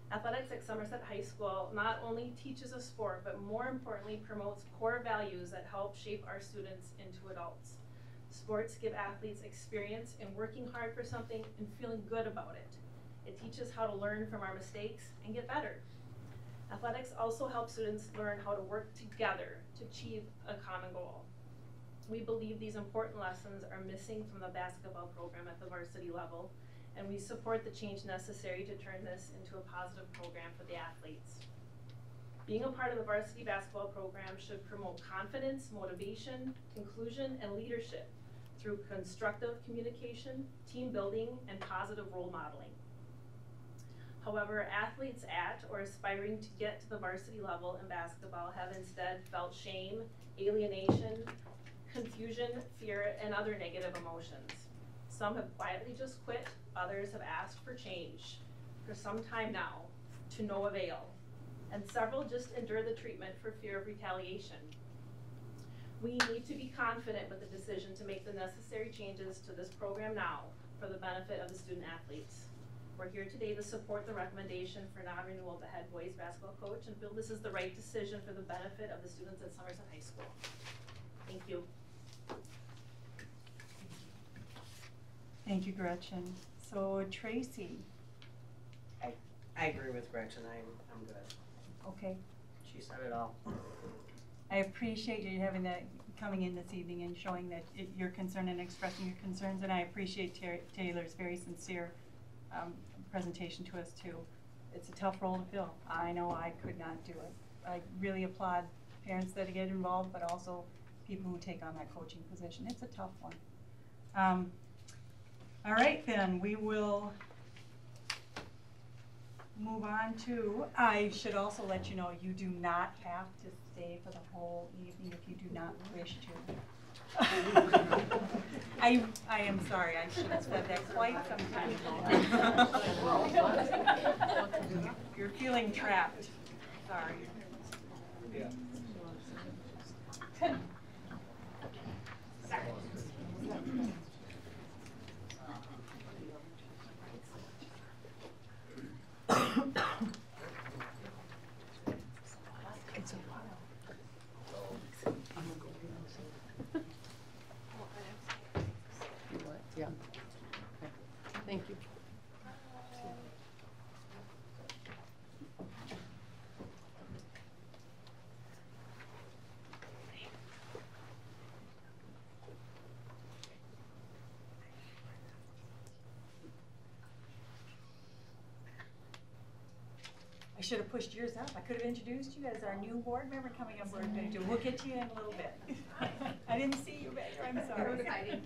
Athletics at Somerset High School not only teaches a sport, but more importantly promotes core values that help shape our students into adults. Sports give athletes experience in working hard for something and feeling good about it. It teaches how to learn from our mistakes and get better. Athletics also help students learn how to work together to achieve a common goal. We believe these important lessons are missing from the basketball program at the varsity level, and we support the change necessary to turn this into a positive program for the athletes. Being a part of the varsity basketball program should promote confidence, motivation, inclusion, and leadership through constructive communication, team building, and positive role modeling. However, athletes at or aspiring to get to the varsity level in basketball have instead felt shame, alienation, confusion, fear, and other negative emotions. Some have quietly just quit, others have asked for change for some time now, to no avail, and several just endure the treatment for fear of retaliation. We need to be confident with the decision to make the necessary changes to this program now for the benefit of the student athletes. We're here today to support the recommendation for non-renewal of the head boys basketball coach and feel this is the right decision for the benefit of the students at Somerset High School. Thank you. Thank you, Gretchen. So Tracy. I agree with Gretchen. I'm good. Okay. She said it all. I appreciate you having that, coming in this evening and showing that you're concerned and expressing your concerns, and I appreciate Taylor's very sincere presentation to us too. It's a tough role to fill. I know I could not do it. I really applaud parents that get involved, but also people who take on that coaching position. It's a tough one. All right, then we will move on to, I should also let you know, you do not have to stay for the whole evening if you do not wish to. I am sorry, I should have said that quite some time ago. You're feeling trapped. Sorry. Yeah. Yeah. Okay. Thank you. I should have pushed yours up. I could have introduced you as our new board member coming on board. We'll get to you in a little bit. I didn't see you back there, I'm sorry.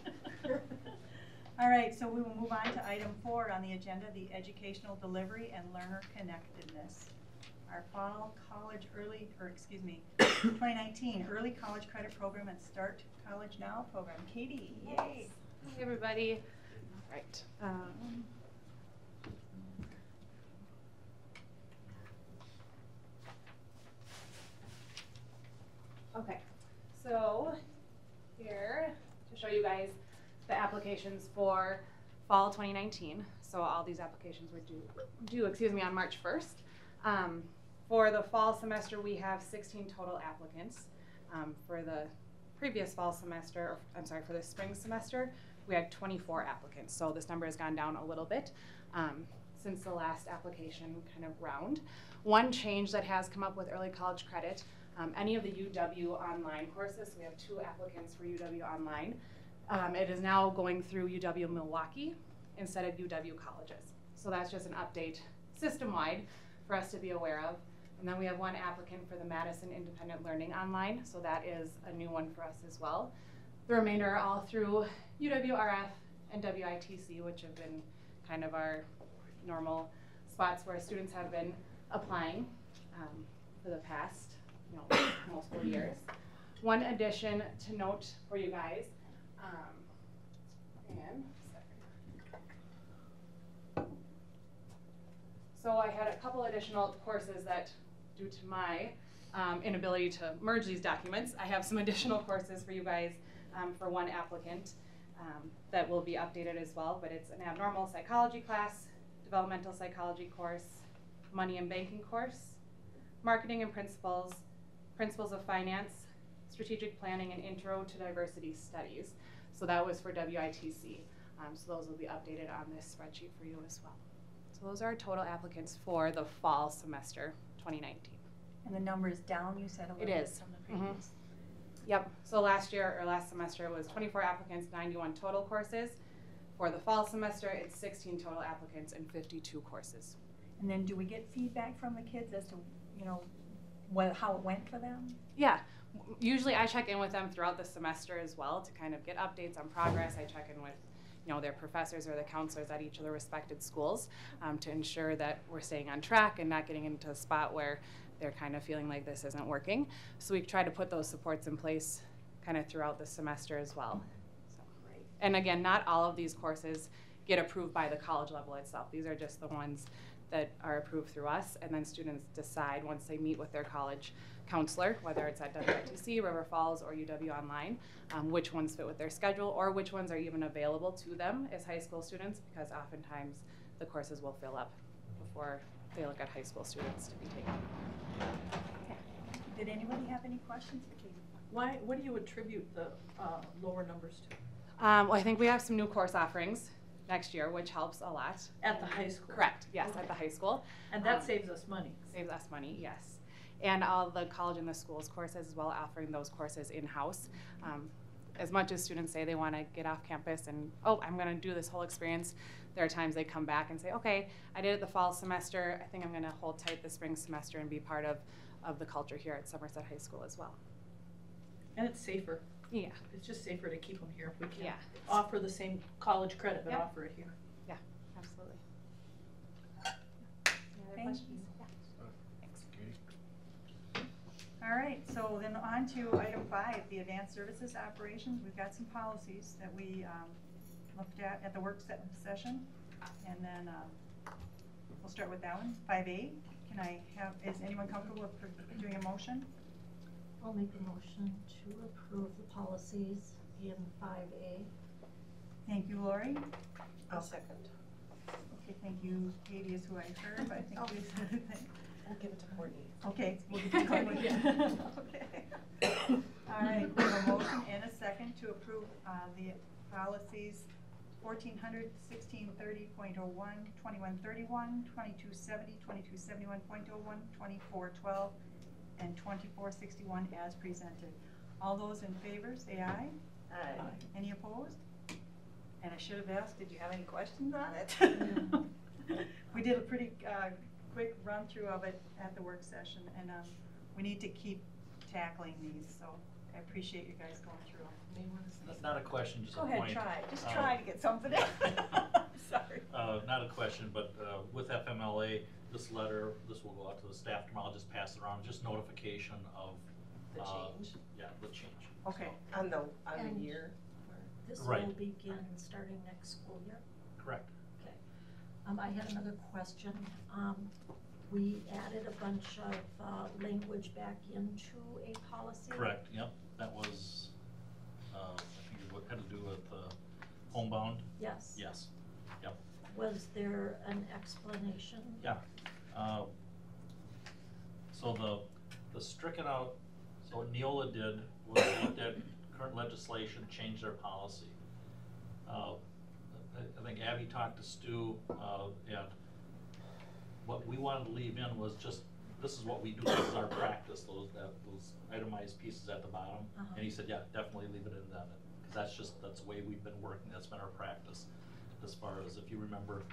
All right, so we will move on to item 4 on the agenda, the educational delivery and learner connectedness. our fall college 2019 early college credit program and Start College Now program. Katie, yay. Hey everybody. All right. Okay, so here to show you guys the applications for fall 2019. So all these applications were due on March 1st. For the fall semester, we have 16 total applicants. For the previous fall semester, for the spring semester, we had 24 applicants. So this number has gone down a little bit since the last application kind of round. One change that has come up with early college credit, any of the UW online courses, we have 2 applicants for UW online. It is now going through UW Milwaukee instead of UW colleges. So that's just an update system-wide for us to be aware of. And then we have 1 applicant for the Madison Independent Learning Online, so that is a new one for us as well. The remainder are all through UWRF and WITC, which have been kind of our normal spots where students have been applying for the past multiple years. One addition to note for you guys, so I had a couple additional courses that, due to my inability to merge these documents, I have some additional courses for you guys for 1 applicant that will be updated as well, but it's an abnormal psychology class, developmental psychology course, money and banking course, marketing and principles, principles of finance, strategic planning, and intro to diversity studies. So that was for WITC. So those will be updated on this spreadsheet for you as well. So those are our total applicants for the fall semester 2019. And the number is down, you said, a little bit from the previous. Yep, so last semester it was 24 applicants, 91 total courses. For the fall semester, it's 16 total applicants and 52 courses. And then do we get feedback from the kids as to, how it went for them? Yeah, usually I check in with them throughout the semester as well to kind of get updates on progress. I check in with their professors or the counselors at each of the respected schools to ensure that we're staying on track and not getting into a spot where they're kind of feeling like this isn't working. So we try to put those supports in place kind of throughout the semester as well. So, and again, not all of these courses get approved by the college level itself. These are just the ones that are approved through us, and then students decide once they meet with their college counselor, whether it's at WITC, River Falls, or UW Online, which ones fit with their schedule or which ones are even available to them as high school students, because oftentimes the courses will fill up before they look at high school students to be taken. Okay. Did anybody have any questions for Katie? What do you attribute the lower numbers to? Well, I think we have some new course offerings next year, which helps a lot. At the high school? Correct, yes, at the high school. And that saves us money. Saves us money, yes. And all the college and the schools courses as well, offering those courses in-house. As much as students say they want to get off campus and, I'm going to do this whole experience, there are times they come back and say, okay, I did it the fall semester, I think I'm going to hold tight the spring semester and be part of the culture here at Somerset High School as well. And it's safer. Yeah. It's just safer to keep them here if we can. Yeah. Offer the same college credit, but Yep. offer it here. Yeah, absolutely. Any other Thank questions? you. Yeah. Thanks. All right, so then on to item 5, the advanced services operations. We've got some policies that we looked at the work session, and then we'll start with that one. 5A, is anyone comfortable with doing a motion? I'll make a motion to approve the policies in 5A. Thank you, Lori. I'll second. Okay, thank you, Katie is who I heard, but I think we said We'll give it to Courtney. Okay, we'll give it to Courtney. Okay. All right, we have a motion and a second to approve the policies 1400, 1630.01, 2131, 2270, 2271.01, 2412, and 2461 as presented. All those in favor, say aye. Aye. Any opposed? And I should have asked, did you have any questions on it? We did a pretty quick run through of it at the work session, and we need to keep tackling these, so I appreciate you guys going through them. That's not a question, just a Go point. ahead, try. Just try to get something in. Sorry. Not a question, but with FMLA, this letter, this will go out to the staff tomorrow. I'll just pass it around, just notification of The change. Yeah, the change. Okay. On the And year. This Right. will begin starting next school year? Correct. Okay. I had another question. We added a bunch of language back into a policy. Correct, yep. That was, I think it had to do with homebound. Yes. Yes, yep. Was there an explanation? Yeah. So the stricken out, so what Neola did was looked at current legislation, changed their policy. I think Abby talked to Stu, and what we wanted to leave in was just, this is what we do, this is our practice, those itemized pieces at the bottom. And he said, yeah, definitely leave it in then, because that's the way we've been working, that's been our practice. As far as, if you remember,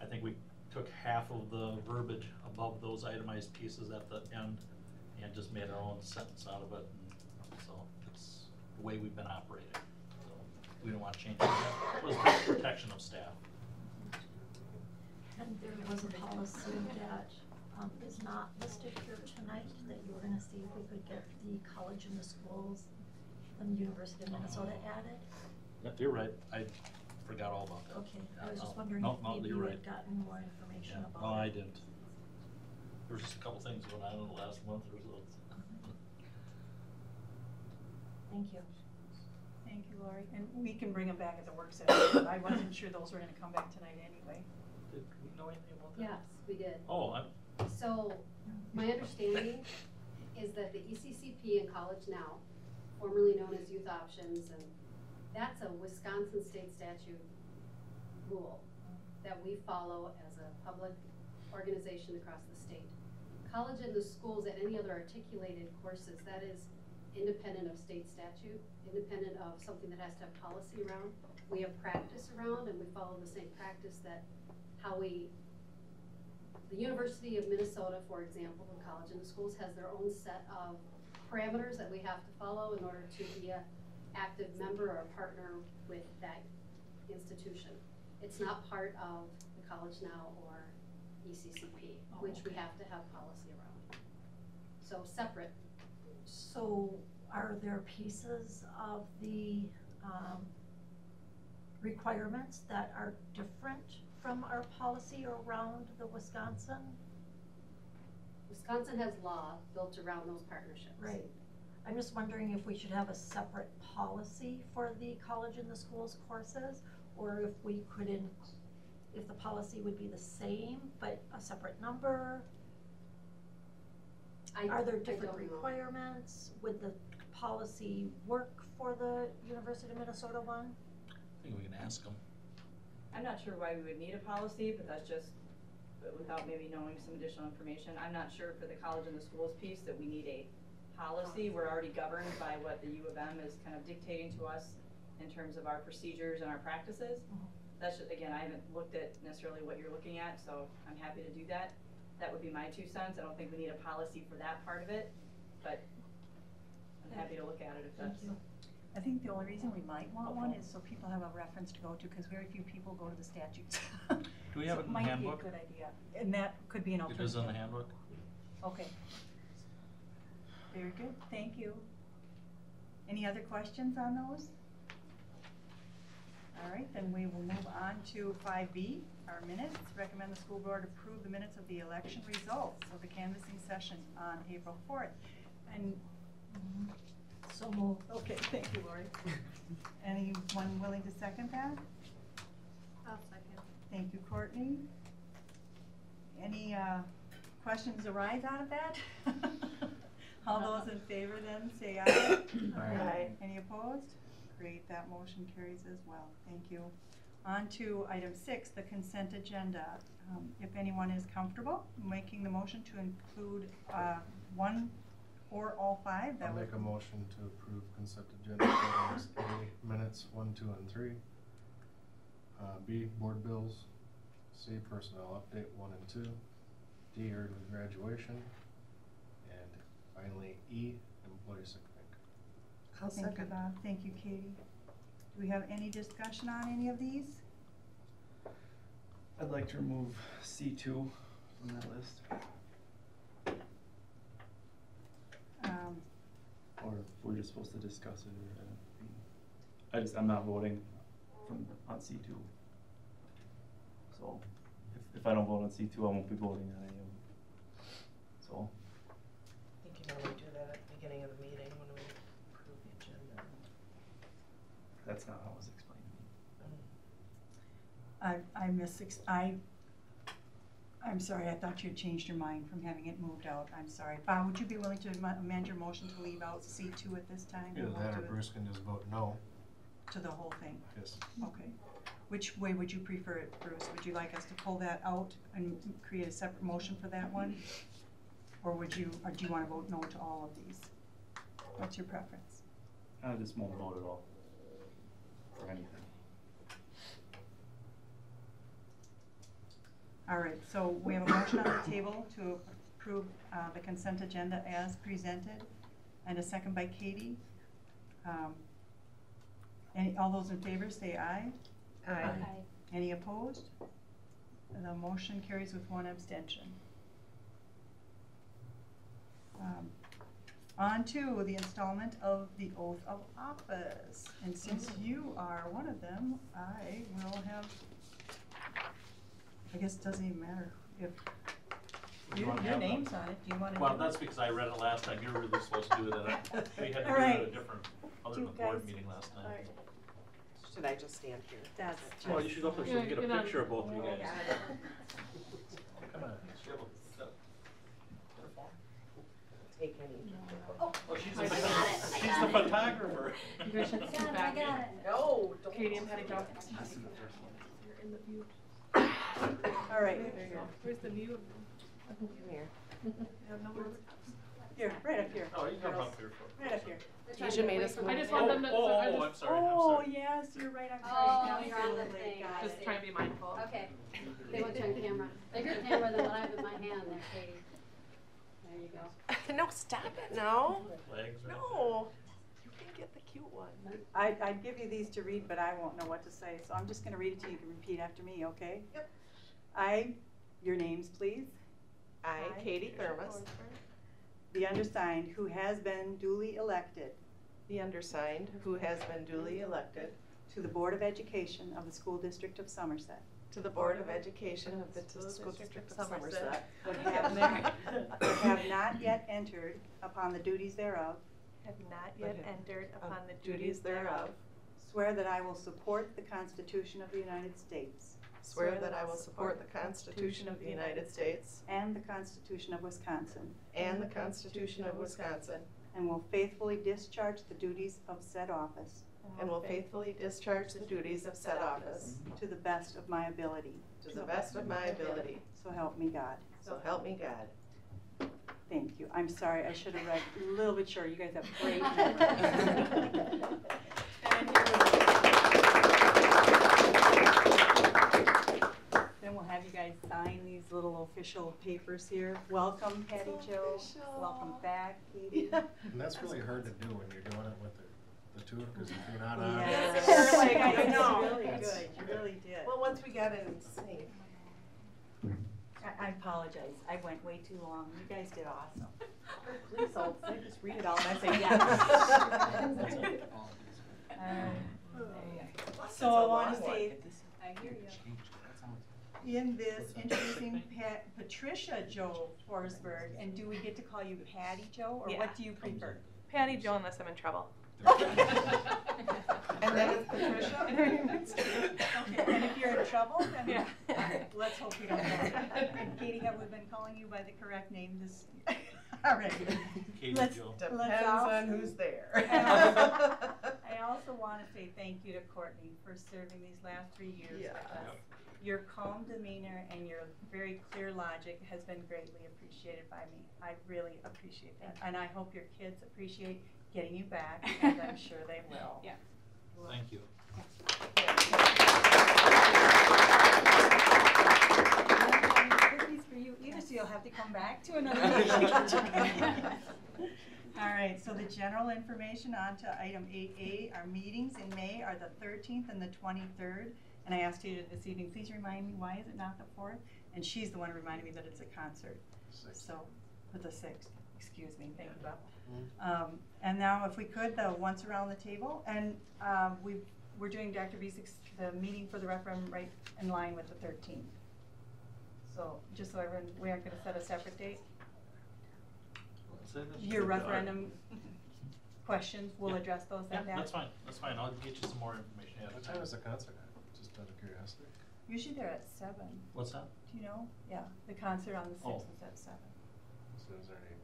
I think we took half of the verbiage above those itemized pieces at the end and just made our own sentence out of it. And so it's the way we've been operating. So we don't want to change that. It was for protection of staff. And there was a policy that is not listed here tonight that you were gonna see if we could get the college and the schools and the University of Minnesota added. Yep, you're right. I forgot all about that. Okay, I was just wondering No, if no, maybe you're you right. had gotten more information Yeah. about No, it. I didn't. There was just a couple things going on in the last month or so. Thank you. Thank you, Lori. And we can bring them back at the work session. I wasn't sure those were gonna come back tonight anyway. Did we know anything about that? Yes, we did. Oh, So, my understanding is that the ECCP in College Now, formerly known as Youth Options, and that's a Wisconsin state statute rule that we follow as a public organization across the state. College and the schools and any other articulated courses, that is independent of state statute, independent of something that has to have policy around. We have practice around, and we follow the same practice that the University of Minnesota, for example, the college and the schools has their own set of parameters that we have to follow in order to be an active member or partner with that institution. It's not part of the College Now or ECCP, which we have to have policy around. So separate. So are there pieces of the requirements that are different from our policy around the Wisconsin? Wisconsin has law built around those partnerships. Right. I'm just wondering if we should have a separate policy for the college and the schools courses, or if we could, if the policy would be the same, but a separate number? Are there different requirements? Would the policy work for the University of Minnesota one? I think we can ask them. I'm not sure why we would need a policy, but that's just, without maybe knowing some additional information, I'm not sure for the college and the schools piece that we need a policy. We're already governed by what the U of M is kind of dictating to us in terms of our procedures and our practices. That's just, again, I haven't looked at necessarily what you're looking at, so I'm happy to do that. That would be my 2 cents. I don't think we need a policy for that part of it, but I'm happy to look at it if that's. I think the only reason we might want one is so people have a reference to go to, because very few people go to the statutes. Do we have it in the handbook? Might be a good idea, and that could be an alternative. It is in the handbook? Okay. Very good, thank you. Any other questions on those? All right, then we will move on to 5B, our minutes. Recommend the school board approve the minutes of the election results of the canvassing session on April 4th. And so moved. Okay, thank you, Lori. Anyone willing to second that? I'll second. Thank you, Courtney. Any questions arise out of that? All those in favor then say aye. Aye. Any opposed? Great, that motion carries as well. Thank you. On to item 6, the consent agenda. If anyone is comfortable making the motion to include one or all 5, that I'll would. make a motion to approve consent agenda items A, minutes 1, 2, and 3. B, board bills. C, personnel update 1 and 2. D, early graduation. And finally, E, employee sick bank. Thank you, Bob. Thank you, Katie. Do we have any discussion on any of these? I'd like like to remove C2 from that list. Or if we're just supposed to discuss it or I'm not voting on C2. So if I don't vote on C2, I won't be voting on any of them. So. I think you normally do that at the beginning of the meeting when we approve the agenda. That's not how it was explained to me. I'm sorry, I thought you had changed your mind from having it moved out. I'm sorry. Bob, would you be willing to amend your motion to leave out C2 at this time? Either And that or we'll do Bruce can just vote no. to the whole thing? Yes. Okay. Which way would you prefer it, Bruce? Would you like us to pull that out and create a separate motion for that one? Or do you want to vote no to all of these? What's your preference? I just won't vote at all for anything. All right, so we have a motion on the table to approve the consent agenda as presented, and a second by Katie. All those in favor say aye. Aye. Aye. Any opposed? The motion carries with one abstention. On to the installment of the oath of office. And since you are one of them, I will have, I guess it doesn't even matter if your name's on it. Do you want to Well, do that's it? because I read it last time. You're really supposed to do that. We had to do All it right. at a different, other than You the board guys- meeting last time. all right. Should I just stand here? That's Oh, you should go first so we can get a picture of both of you guys. Come on. Take any. Oh, she's I the got it. she's the photographer. You guys should sit back. No, don't. Katie, I'm heading down. You're in the view. All right. There you go. Where's the view? Come here. Here, right up here. Oh, you can come girls. up here for. Right up here. Keisha made us move. I just want them to. I'm sorry. Oh, yes, you're right. I'm Oh, sorry. you're on the Absolutely. thing. Got Just it. trying to be mindful. Okay, they want you on camera. Bigger camera than what I have in my hand there, Katie. There you go. No, stop it, no. Legs right No. You can get the cute one. I'd give you these to read, but I won't know what to say, so I'm just gonna read it to you. You can repeat after me, okay? Yep. Your names, please. I, Katie Thermos, The undersigned, who has been duly elected the undersigned, who has been duly elected to the Board of Education of the School District of Somerset, to the Board of Education of the School District of Somerset, but have not yet entered upon the duties thereof, have not yet entered upon the duties thereof, swear that I will support the Constitution of the United States swear that I will support the Constitution of the United States and the Constitution of Wisconsin, and the Constitution of Wisconsin, and will faithfully discharge the duties of said office and will faithfully discharge the duties of said office to the best of my ability. to the best of my ability. So help me God. So help me God. Thank you. I'm sorry, I should have read a little bit shorter. You guys have great memory. Then we'll have you guys sign these little official papers here. Welcome, Patty Jo. Welcome back, Katie. And that's really hard to do when you're doing it with the two, because if you're not on. Yes. You're like, I I know. Really good. You really did. Well, once we got it in sync. I apologize. I went way too long. You guys did awesome. Please, I'll just read it all and I say yes. So I want to say, I hear you. in this, introducing Patricia Jo Forsberg, and do we get to call you Patty Jo, or Yeah. what do you prefer? Patty Jo unless I'm in trouble. And then it's Patricia? Okay, and if you're in trouble, then Yeah. let's hope you don't know. And Katie, have we been calling you by the correct name this? All right. Katie Let's- Jo. Depends on who's there. I also want to say thank you to Courtney for serving these last 3 years with us. Your calm demeanor and your very clear logic has been greatly appreciated by me. I really appreciate that. And I hope your kids appreciate getting you back, and I'm sure they will. Yeah. Thank you. Cookies for you either, so you'll have to come back to another meeting. All right, so the general information on to item 8A. Our meetings in May are the 13th and the 23rd. And I asked you this evening, please remind me, why is it not the 4th? And she's the one who reminded me that it's a concert. So, for the 6th, excuse me, thank you, Bob. And now if we could, the once around the table, and we're doing Dr. Vizek's, the meeting for the referendum right in line with the 13th. So, just so everyone, we aren't gonna set a separate date. Your referendum questions, we'll address those at that. That's fine, I'll get you some more information. Yeah, What time is the concert at? Just out of curiosity. Usually they're at 7. What's that? Do you know? Yeah, the concert on the 6th Oh. is at 7. So is there any?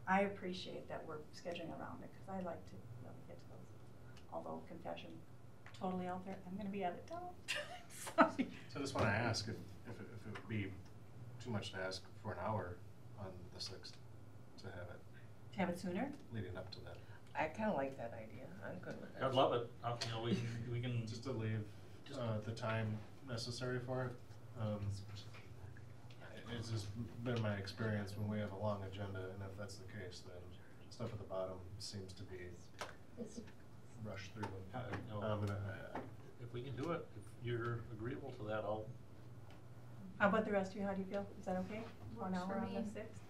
I appreciate that we're scheduling around it, because I like to get to those. Although, confession, totally out there, I'm gonna be out of town. Sorry. So I just wanna ask if it would be too much to ask for an hour on the 6th to have it. To have it sooner? Leading up to that. I kind of like that idea. I'm good with it. I'd love it. You know, we can Just to leave the time necessary for it. It's just been my experience when we have a long agenda, and if that's the case, then stuff at the bottom seems to be rushed through. if we can do it, if you're agreeable to that, I'll. How about the rest of you? How do you feel? Is that okay? 1 Works hour for on me. the 6th?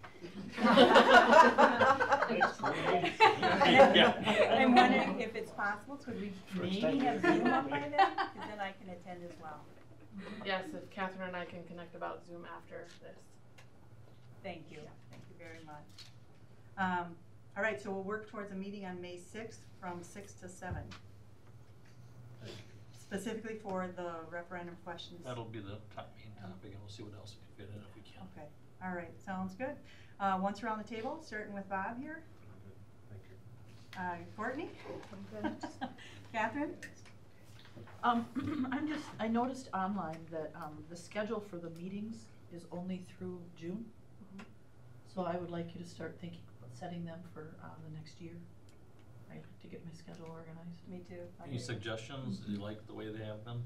Yeah. I'm wondering if it's possible, could we maybe have Zoom up by then? Because then I can attend as well. Yes, if Catherine and I can connect about Zoom after this. Thank you very much. All right, so we'll work towards a meeting on May 6th from 6 to 7. Specifically for the referendum questions. That'll be the main topic, and we'll see what else we can fit in if we can. Okay, all right, sounds good. Once around the table, starting with Bob here. Thank you. Courtney? Catherine? I noticed online that, the schedule for the meetings is only through June. So I would like you to start thinking about setting them for, the next year. I have to get my schedule organized. Me too. Any suggestions? Do you like the way they have been?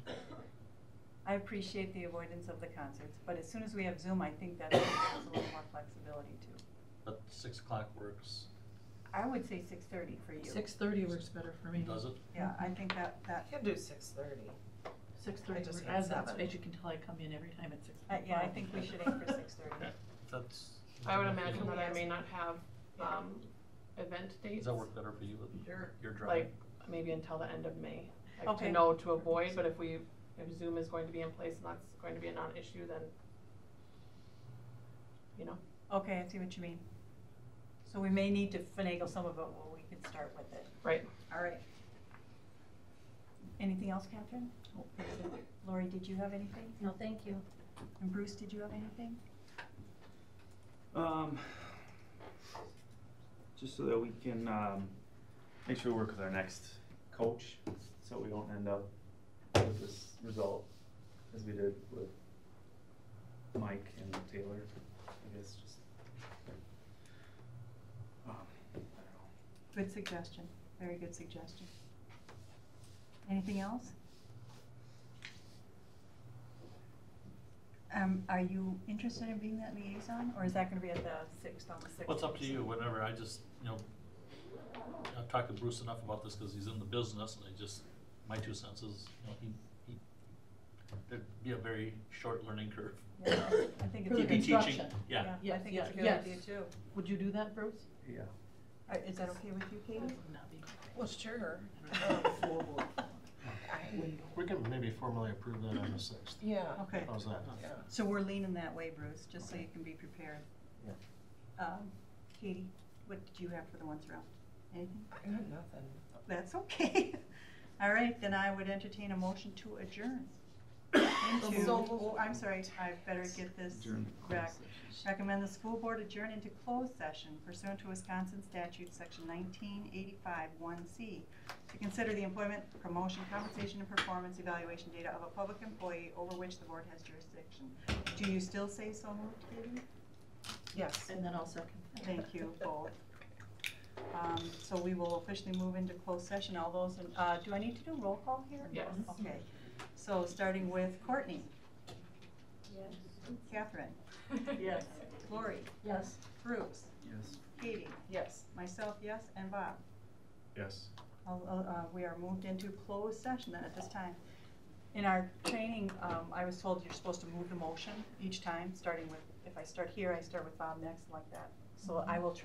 I appreciate the avoidance of the concerts, but as soon as we have Zoom, I think that gives us a little more flexibility too. But 6 o'clock works. I would say 6:30 for you. 6:30 works better for me. Does it? Yeah, I think that. You can do 6:30. 6:30, just hit as 7. you can tell, I come in every time at 6. Yeah, I think we should aim for 6:30. Okay, that's. I would imagine that I may not have, event dates. Does that work better for you with your drive? Like, maybe until the end of May, like Okay. to know to avoid, but if Zoom is going to be in place and that's going to be a non-issue, then, you know. Okay, I see what you mean. So we may need to finagle some of it, well, we could start with it. Right. All right. Anything else, Catherine? Lori, did you have anything? No, thank you. And Bruce, did you have anything? Just so that we can make sure we work with our next coach, so we don't end up with this result as we did with Mike and Taylor. I guess just I don't know. Good suggestion. Very good suggestion. Anything else? Are you interested in being that liaison, or is that going to be at the 6th on the 6th? Well, it's up to you, whatever. I just, I've talked to Bruce enough about this because he's in the business, and my 2 cents is, there'd be a very short learning curve. Yeah, I think it's For the a good construction. Yeah. I think it's a good idea too. Would you do that, Bruce? Yeah. Is that okay with you, Katie? Well, sure. We can maybe formally approve that on the 6th. Yeah. Okay. How's that? Yeah. So we're leaning that way, Bruce, just so you can be prepared. Yeah. Katie, what did you have for the once around? Anything? I got nothing. That's okay. All right, then I would entertain a motion to adjourn. I'm sorry, I better get this correct. Recommend the school board adjourn into closed session pursuant to Wisconsin statute section 1985 1C to consider the employment, promotion, compensation, and performance evaluation data of a public employee over which the board has jurisdiction. Do you still say so moved, Katie? Yes. And then I'll second. Thank you both. So we will officially move into closed session. All those, do I need to do roll call here? Yes. Okay. So starting with Courtney. Yes. Catherine. Yes. Lori. Yes. Bruce. Yes. Katie. Yes. Myself, yes, and Bob. Yes. We are moved into closed session then at this time. In our training, I was told you're supposed to move the motion each time, starting with, if I start here, I start with Bob next, like that. So I will try